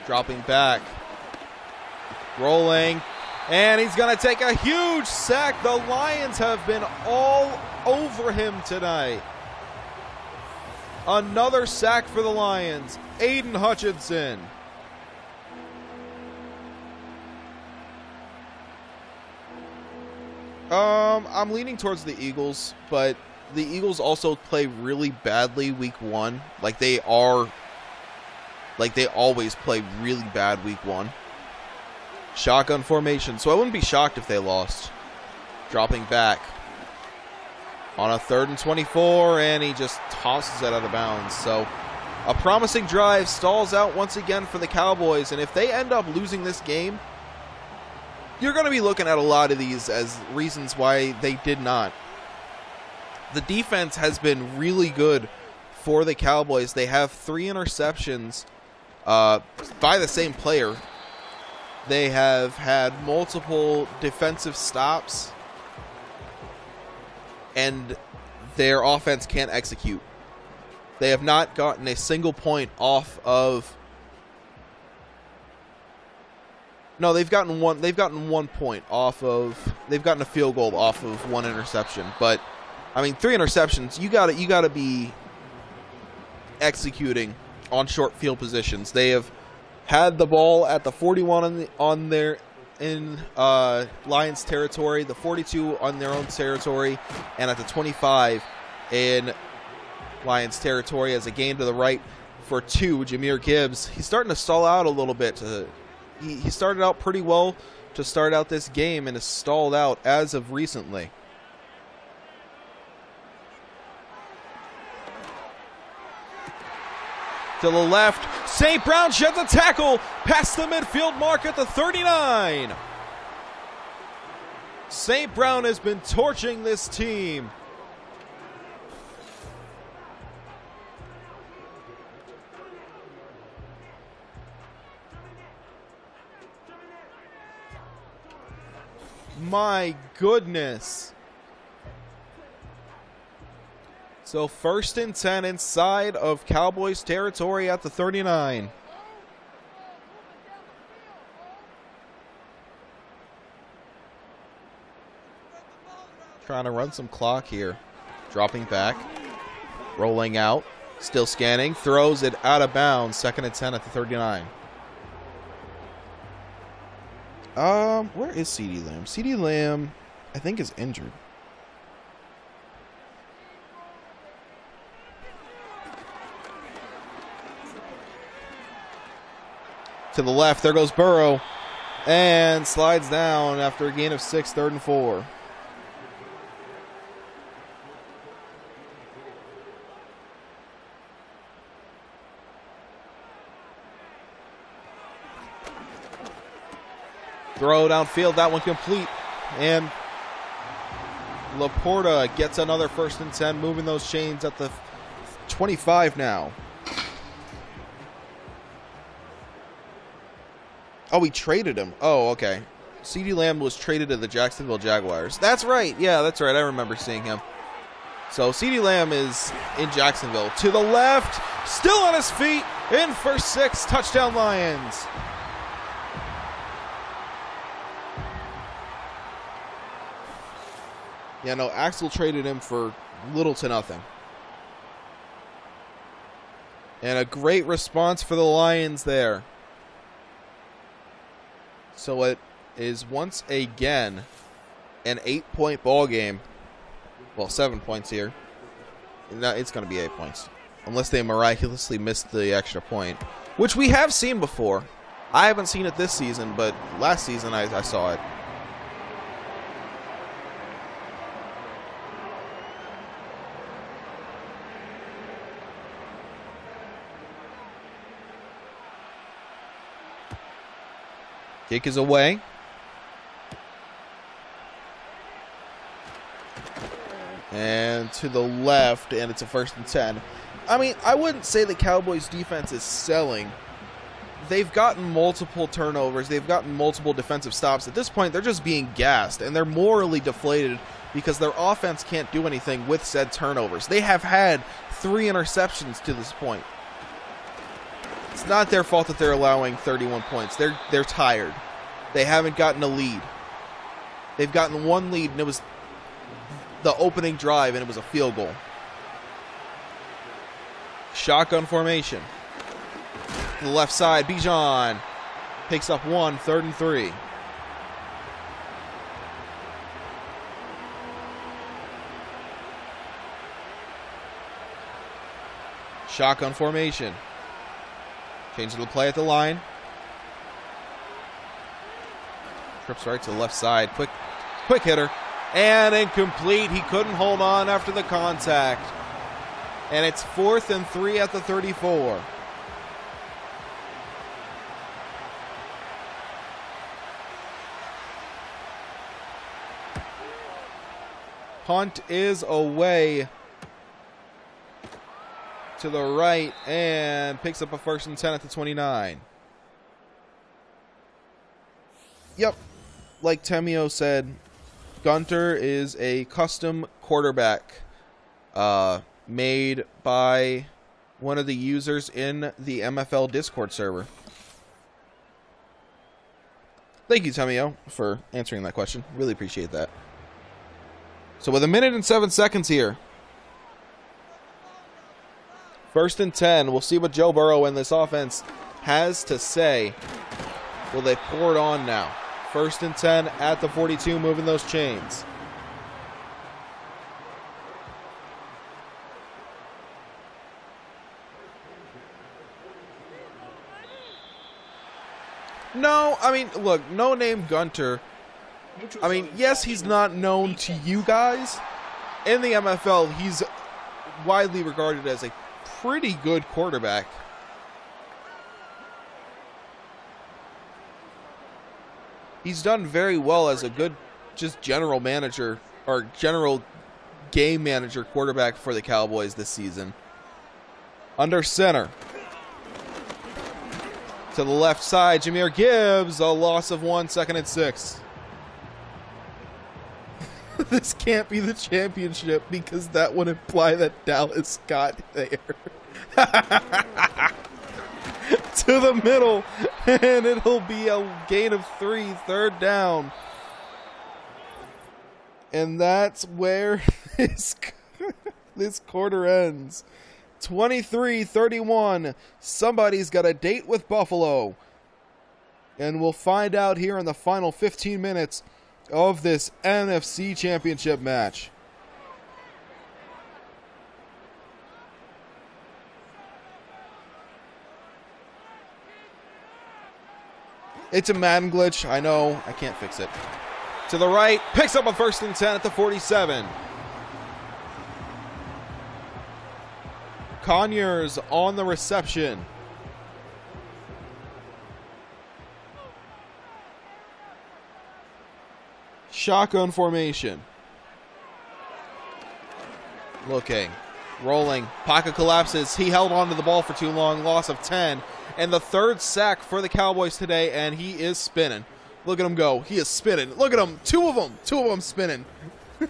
Dropping back, rolling, and he's going to take a huge sack. The Lions have been all over him tonight. Another sack for the Lions. Aiden Hutchinson. I'm leaning towards the Eagles, but the Eagles also play really badly week 1. Like they always play really bad week 1. Shotgun formation, so I wouldn't be shocked if they lost. Dropping back on a 3rd and 24, and he just tosses it out of bounds. So a promising drive stalls out once again for the Cowboys, and if they end up losing this game, you're going to be looking at a lot of these as reasons why they did not. The defense has been really good for the Cowboys. They have 3 interceptions by the same player. They have had multiple defensive stops, and their offense can't execute. They have not gotten a single point off of... No, they've gotten one point off of... They've gotten a field goal off of 1 interception. But, I mean, 3 interceptions, you gotta be executing on short field positions. They have had the ball at the 41 in Lions territory, the 42 on their own territory, and at the 25 in Lions territory as a gain to the right for 2. Jahmyr Gibbs, he's starting to stall out a little bit. He started out pretty well to start out this game and has stalled out as of recently. To the left, St. Brown sheds a tackle past the midfield mark at the 39. St. Brown has been torching this team. My goodness. So 1st and 10 inside of Cowboys territory at the 39. Trying to run some clock here. Dropping back. Rolling out. Still scanning. Throws it out of bounds. 2nd and 10 at the 39. Where is CeeDee Lamb? CeeDee Lamb, I think, is injured. To the left, there goes Burrow. And slides down after a gain of 6, 3rd and 4. Throw downfield, that one complete. And Laporta gets another 1st and 10, moving those chains at the 25 now. Oh, we traded him. Oh, okay. CeeDee Lamb was traded to the Jacksonville Jaguars. That's right. Yeah, that's right. I remember seeing him. So CeeDee Lamb is in Jacksonville. To the left, still on his feet, in for 6, touchdown Lions. Yeah, no, Axel traded him for little to nothing. And a great response for the Lions there. So it is once again an 8-point ball game. Well, 7 points here. No, it's going to be 8 points. Unless they miraculously missed the extra point. Which we have seen before. I haven't seen it this season, but last season I saw it. Kick is away. And to the left, and it's a 1st and 10. I mean, I wouldn't say the Cowboys' defense is selling. They've gotten multiple turnovers. They've gotten multiple defensive stops. At this point, they're just being gassed, and they're morally deflated because their offense can't do anything with said turnovers. They have had 3 interceptions to this point. It's not their fault that they're allowing 31 points. They're tired. They haven't gotten a lead. They've gotten 1 lead, and it was the opening drive, and it was a field goal. Shotgun formation. To the left side, Bijan picks up 1, 3rd and 3. Shotgun formation. Changing the play at the line. Trips right to the left side. Quick hitter. And incomplete. He couldn't hold on after the contact. And it's 4th and 3 at the 34. Punt is away to the right and picks up a 1st and 10 at the 29. Yep, like Temio said, Gunter is a custom quarterback made by one of the users in the MFL Discord server. Thank you, Temio, for answering that question. Really appreciate that. So with 1 minute and 7 seconds here, 1st and 10. We'll see what Joe Burrow and this offense has to say. Will they pour it on now? 1st and 10 at the 42, moving those chains. No, I mean, look, no name Gunter. I mean, yes, he's not known to you guys. In the MFL, he's widely regarded as a pretty good quarterback. He's done very well as a good just general manager or general game manager quarterback for the Cowboys this season. Under center. To the left side, Jahmyr Gibbs, a loss of 1, 2nd and 6. This can't be the championship because that would imply that Dallas got there. To the middle, and it'll be a gain of 3, 3rd down. And that's where this quarter ends. 23-31. Somebody's got a date with Buffalo. And we'll find out here in the final 15 minutes of this NFC Championship match. It's a Madden glitch. I know. I can't fix it. To the right. Picks up a 1st and 10 at the 47. Conyers on the reception. Shotgun formation. Looking. Rolling. Pocket collapses. He held onto the ball for too long. Loss of 10. And the 3rd sack for the Cowboys today, and he is spinning. Look at him go. He is spinning. Look at him. 2 of them. 2 of them spinning. Well,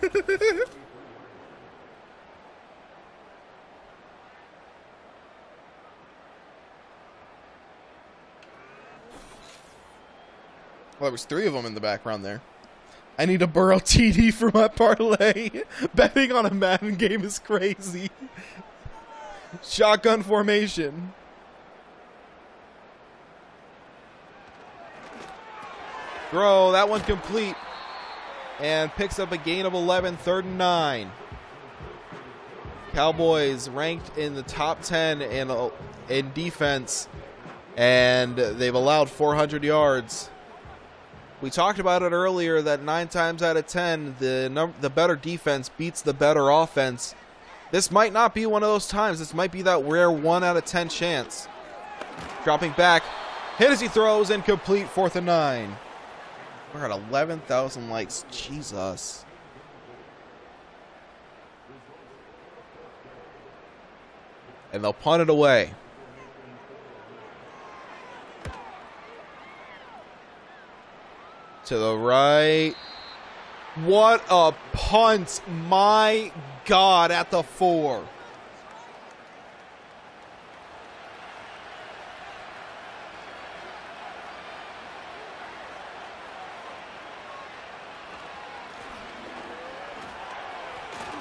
there was 3 of them in the background there. I need a Burrow TD for my parlay. Betting on a Madden game is crazy. Shotgun formation. Throw, that one complete. And picks up a gain of 11, 3rd and 9. Cowboys ranked in the top 10 in defense. And they've allowed 400 yards. We talked about it earlier that 9 times out of 10, the better defense beats the better offense. This might not be one of those times. This might be that rare 1 out of 10 chance. Dropping back. Hit as he throws. Incomplete. 4th and 9. We're at 11,000 likes. Jesus. And they'll punt it away. To the right. What a punt. My God, at the 4.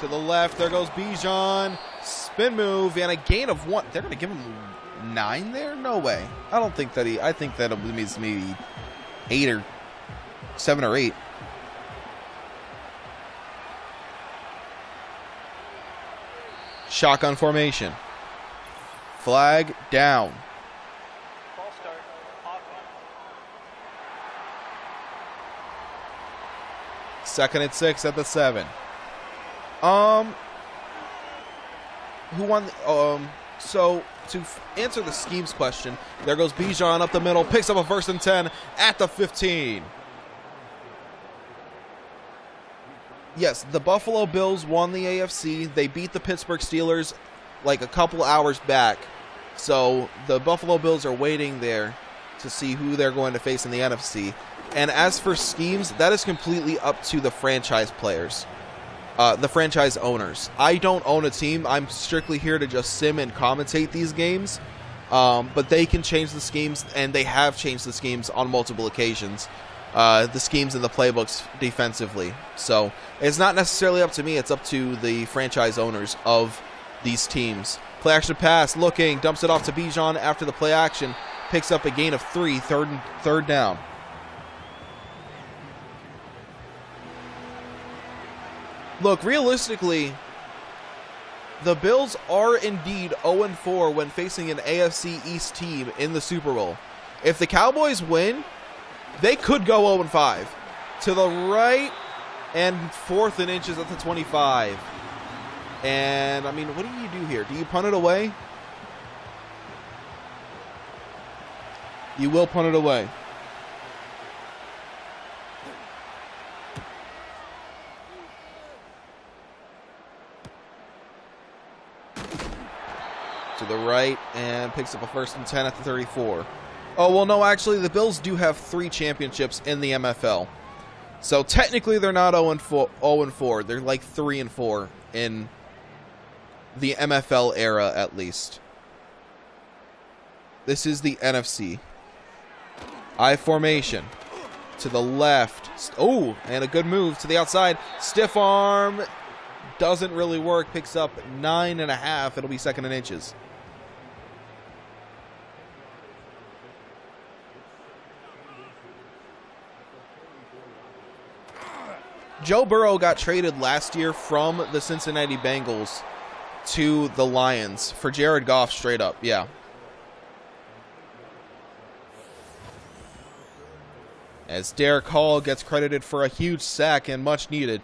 To the left, there goes Bijan. Spin move and a gain of 1. They're going to give him 9 there? No way. I don't think that I think that means maybe 8 or 7 or 8. Shotgun formation. Flag down. Ball start. Offense. 2nd and 6 at the 7. Who won? So to answer the schemes question, there goes Bijan up the middle, picks up a 1st and 10 at the 15. Yes, the Buffalo Bills won the AFC. They beat the Pittsburgh Steelers like a couple hours back. So the Buffalo Bills are waiting there to see who they're going to face in the NFC. And as for schemes, that is completely up to the franchise players, the franchise owners. I don't own a team. I'm strictly here to just sim and commentate these games. But they can change the schemes, and they have changed the schemes on multiple occasions. The schemes and the playbooks defensively. So it's not necessarily up to me. It's up to the franchise owners of these teams. Play action pass, looking, dumps it off to Bijan after the play action. Picks up a gain of 3, 3rd down. Look, realistically, the Bills are indeed 0-4 when facing an AFC East team in the Super Bowl. If the Cowboys win, they could go 0-5. To the right and 4th and inches at the 25. And, I mean, what do you do here? Do you punt it away? You will punt it away. to the right and picks up a 1st and 10 at the 34. Oh, well, no, actually, the Bills do have 3 championships in the MFL. So technically, they're not 0-4. They're like 3-4 in the MFL era, at least. This is the NFC. I formation. To the left. Oh, and a good move to the outside. Stiff arm. Doesn't really work. Picks up 9.5. It'll be 2nd and inches. Joe Burrow got traded last year from the Cincinnati Bengals to the Lions for Jared Goff straight up. Yeah. As Derek Hall gets credited for a huge sack and much needed.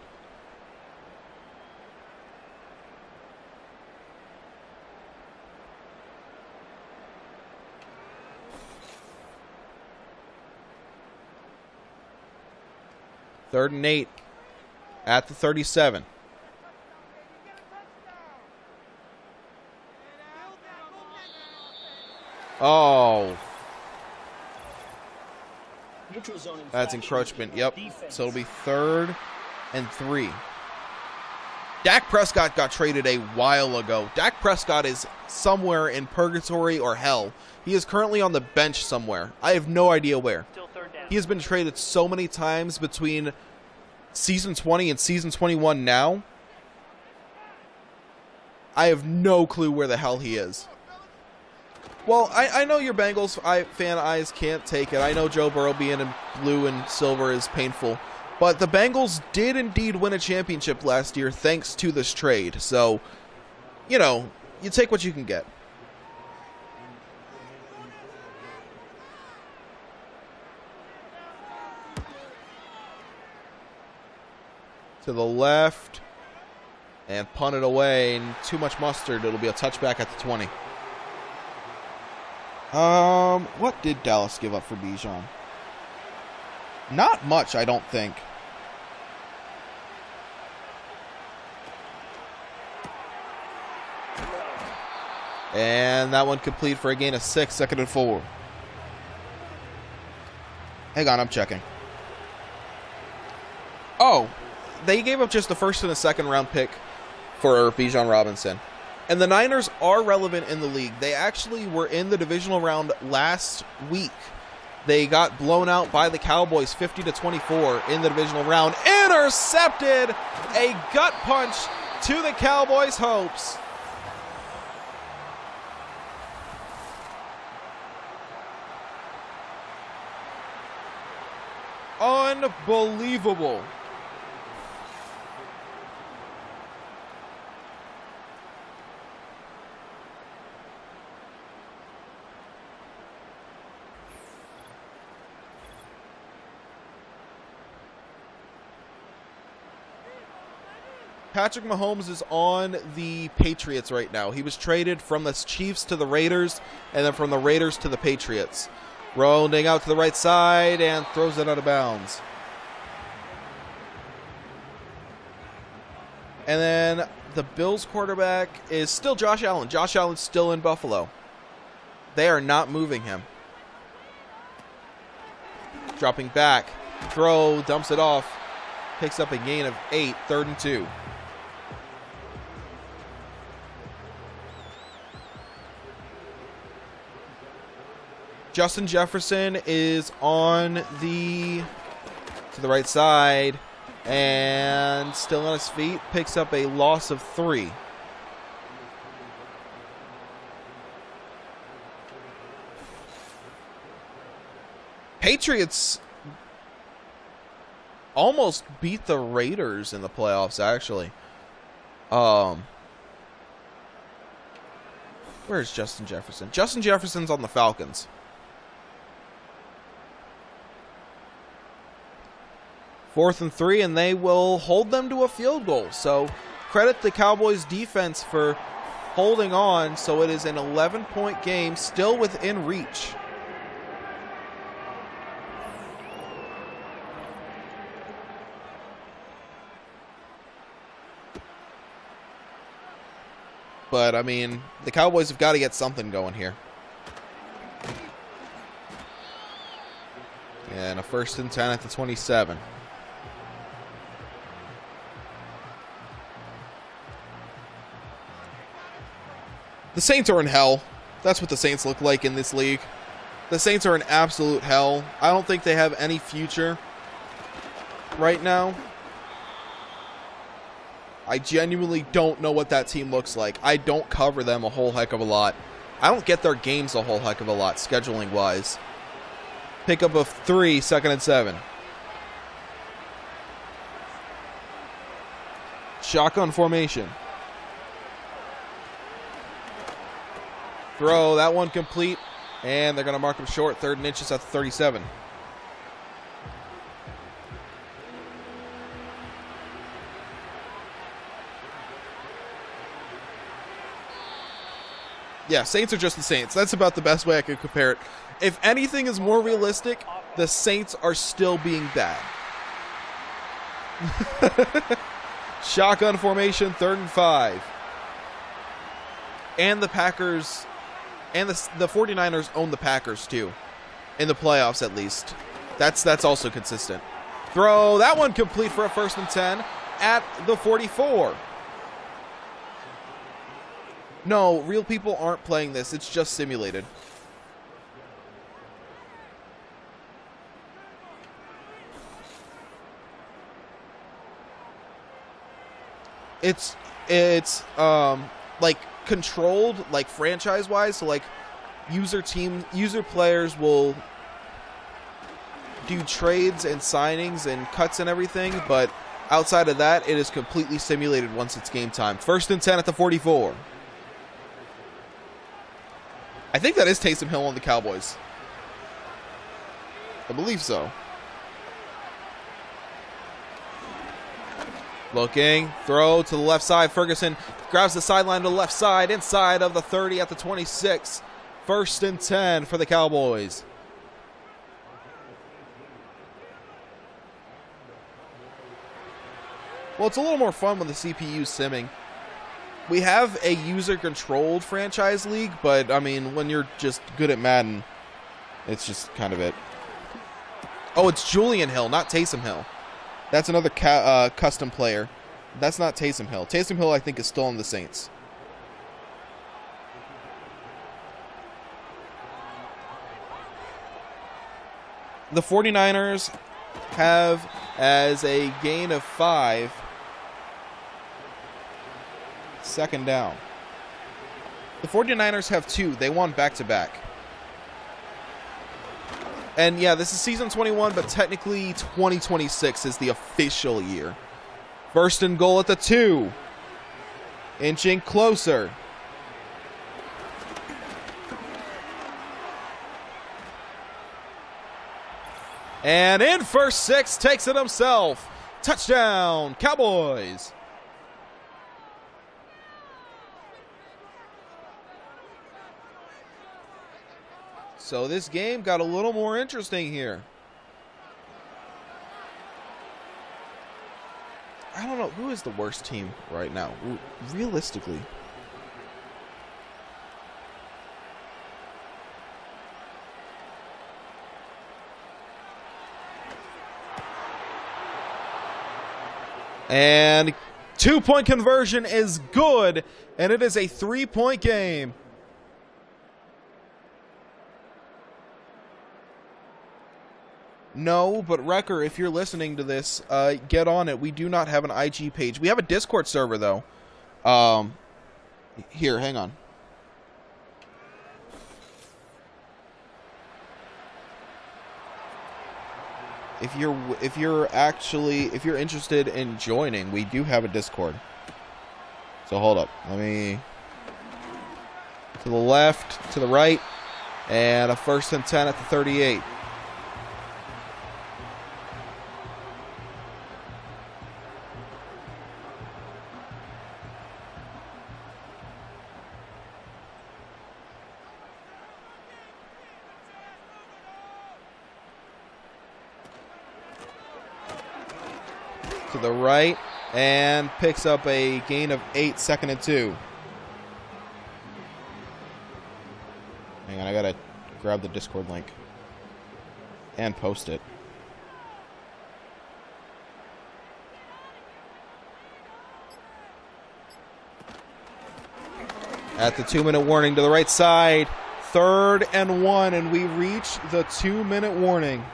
Third and 8 at the 37. Oh. That's encroachment. Yep. So it'll be 3rd and 3. Dak Prescott got traded a while ago. Dak Prescott is somewhere in purgatory or hell. He is currently on the bench somewhere. I have no idea where. He has been traded so many times between Season 20 and Season 21 now. I have no clue where the hell he is. Well, I know your Bengals fan eyes can't take it. I know Joe Burrow being in blue and silver is painful. But the Bengals did indeed win a championship last year thanks to this trade. So, you know, you take what you can get. To the left. And punt it away. And too much mustard. It'll be a touchback at the 20. What did Dallas give up for Bijan? Not much, I don't think. And that one complete for a gain of 6, 2nd and 4. Hang on, I'm checking. Oh, they gave up just the 1st and a 2nd round pick for Bijan Robinson. And the Niners are relevant in the league. They actually were in the divisional round last week. They got blown out by the Cowboys 50-24 in the divisional round. Intercepted! A gut punch to the Cowboys' hopes. Unbelievable. Patrick Mahomes is on the Patriots right now. He was traded from the Chiefs to the Raiders, and then from the Raiders to the Patriots. Rolling out to the right side and throws it out of bounds. And then the Bills quarterback is still Josh Allen. Josh Allen's still in Buffalo. They are not moving him. Dropping back. Throw, dumps it off. Picks up a gain of 8, 3rd and 2. Justin Jefferson is on to the right side and still on his feet. Picks up a loss of 3. Patriots almost beat the Raiders in the playoffs, actually. Where's Justin Jefferson? Justin Jefferson's on the Falcons. Fourth and 3, and they will hold them to a field goal. So credit the Cowboys defense for holding on. So it is an 11-point game, still within reach. But, I mean, the Cowboys have got to get something going here. And a 1st and 10 at the 27. The Saints are in hell. That's what the Saints look like in this league. The Saints are in absolute hell. I don't think they have any future right now. I genuinely don't know what that team looks like. I don't cover them a whole heck of a lot. I don't get their games a whole heck of a lot, scheduling-wise. Pickup of 3, 2nd and 7. Shotgun formation. Throw, that one complete. And they're going to mark him short, 3rd and inches at the 37. Yeah, Saints are just the Saints. That's about the best way I could compare it. If anything is more realistic, the Saints are still being bad. Shotgun formation, 3rd and 5. And the Packers, and the 49ers own the Packers too. In the playoffs, at least. That's also consistent. Throw, that one complete for a 1st and 10 at the 44. No, real people aren't playing this. It's just simulated. It's like controlled, like franchise-wise. So like user players will do trades and signings and cuts and everything, but outside of that, it is completely simulated once it's game time. 1st and 10 at the 44. I think that is Taysom Hill on the Cowboys. I believe so. Looking, throw to the left side. Ferguson grabs the sideline to the left side, inside of the 30 at the 26. 1st and 10 for the Cowboys. Well, it's a little more fun when the CPU's simming. We have a user-controlled franchise league, but, I mean, when you're just good at Madden, it's just kind of it. Oh, it's Julian Hill, not Taysom Hill. That's another custom player. That's not Taysom Hill. Taysom Hill, I think, is still on the Saints. The 49ers have as a gain of 5. 2nd down. The 49ers have 2. They won back-to-back. And yeah, this is season 21, but technically 2026 is the official year. 1st and goal at the 2. Inching closer. And in for 6, takes it himself. Touchdown, Cowboys. So this game got a little more interesting here. I don't know. Who is the worst team right now? Realistically. And 2-point conversion is good. And it is a 3-point game. No, but Wrecker, if you're listening to this, get on it. We do not have an IG page. We have a Discord server, though. Here, hang on. If you're interested in joining, we do have a Discord. So hold up. Let me to the left, to the right, and a 1st and 10 at the 38. To the right, and picks up a gain of 8, 2nd and 2. grab the Discord link and post it. At the 2-minute warning to the right side, 3rd and 1, and we reach the 2-minute warning.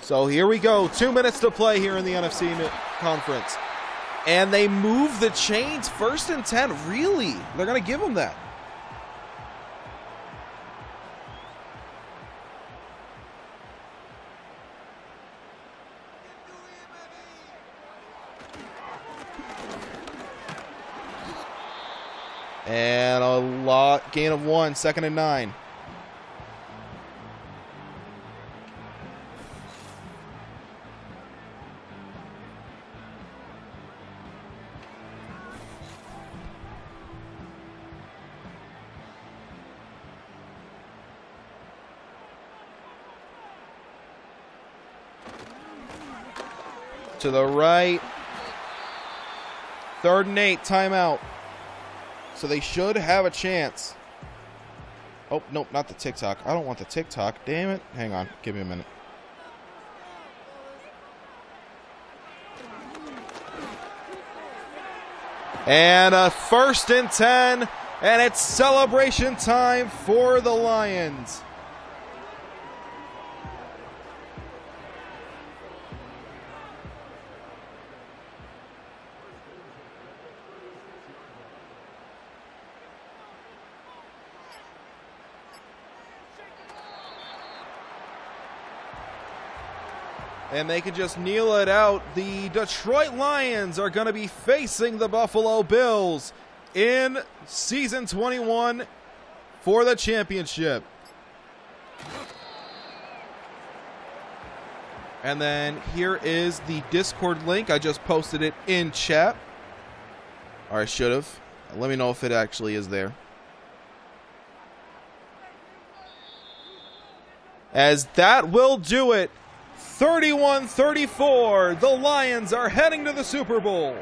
So here we go, 2 minutes to play here in the NFC Conference. And they move the chains, 1st and 10, really? They're going to give them that. And a gain of 1, 2nd and 9. To the right. 3rd and 8, timeout. So they should have a chance. Oh, nope, not the TikTok. I don't want the TikTok. Damn it. Hang on. Give me a minute. And a 1st and 10. And it's celebration time for the Lions. And they can just kneel it out. The Detroit Lions are going to be facing the Buffalo Bills in Season 21 for the championship. And then here is the Discord link. I just posted it in chat. Or I should have. Let me know if it actually is there. As that will do it. 31-34, the Lions are heading to the Super Bowl.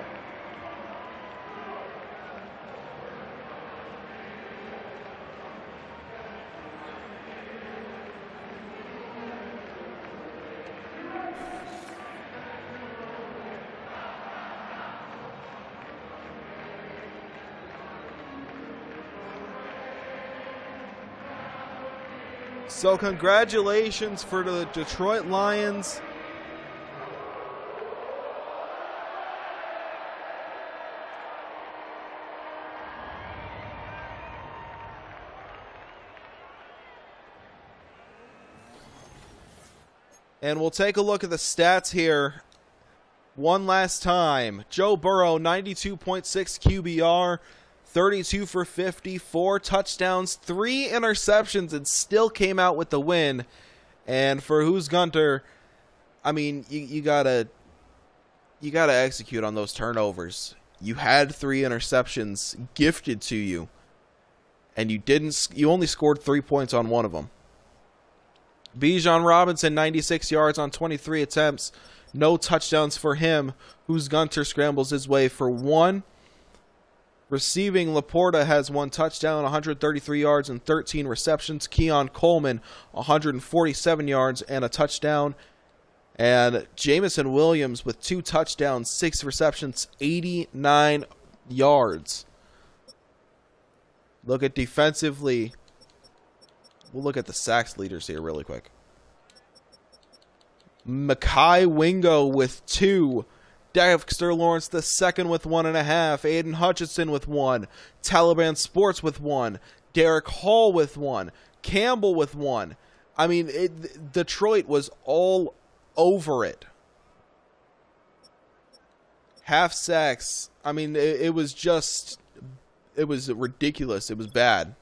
So congratulations for the Detroit Lions. And we'll take a look at the stats here one last time. Joe Burrow, 92.6 QBR. 32 for 50, 4 touchdowns, 3 interceptions, and still came out with the win. And for Who's Gunter, I mean, you gotta execute on those turnovers. You had 3 interceptions gifted to you, and you only scored 3 points on one of them. Bijan Robinson, 96 yards on 23 attempts, no touchdowns for him. Who's Gunter scrambles his way for 1. Receiving, Laporta has 1 touchdown, 133 yards and 13 receptions. Keon Coleman, 147 yards and a touchdown. And Jamison Williams with 2 touchdowns, 6 receptions, 89 yards. Look at defensively. We'll look at the sacks leaders here really quick. Mekhi Wingo with 2. Dexter Lawrence the second with 1.5. Aiden Hutchinson with 1. Taliban Sports with 1. Derek Hall with 1. Campbell with 1. I mean, Detroit was all over it. Half sacks. I mean, it was ridiculous. It was bad.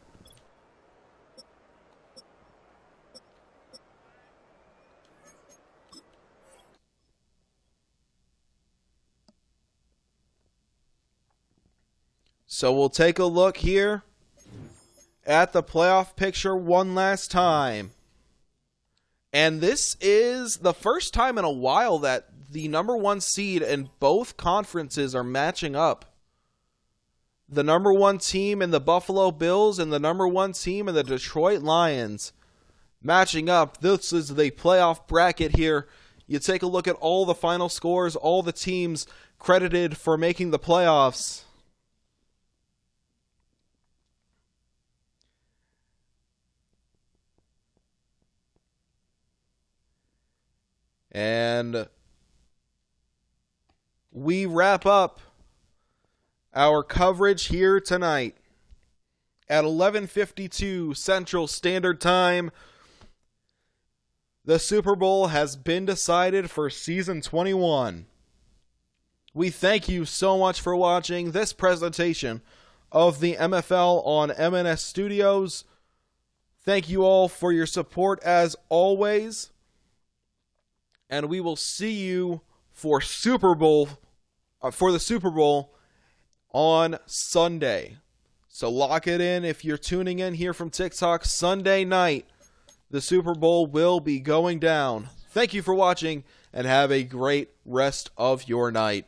So we'll take a look here at the playoff picture one last time. And this is the first time in a while that the number 1 seed in both conferences are matching up. The number 1 team in the Buffalo Bills and the number 1 team in the Detroit Lions matching up. This is the playoff bracket here. You take a look at all the final scores, all the teams credited for making the playoffs. And we wrap up our coverage here tonight at 11:52 Central Standard Time. The Super Bowl has been decided for Season 21. We thank you so much for watching this presentation of the MFL on MNS Studios. Thank you all for your support as always. And we will see you for the Super Bowl on Sunday. So lock it in if you're tuning in here from TikTok. Sunday night, the Super Bowl will be going down. Thank you for watching and have a great rest of your night.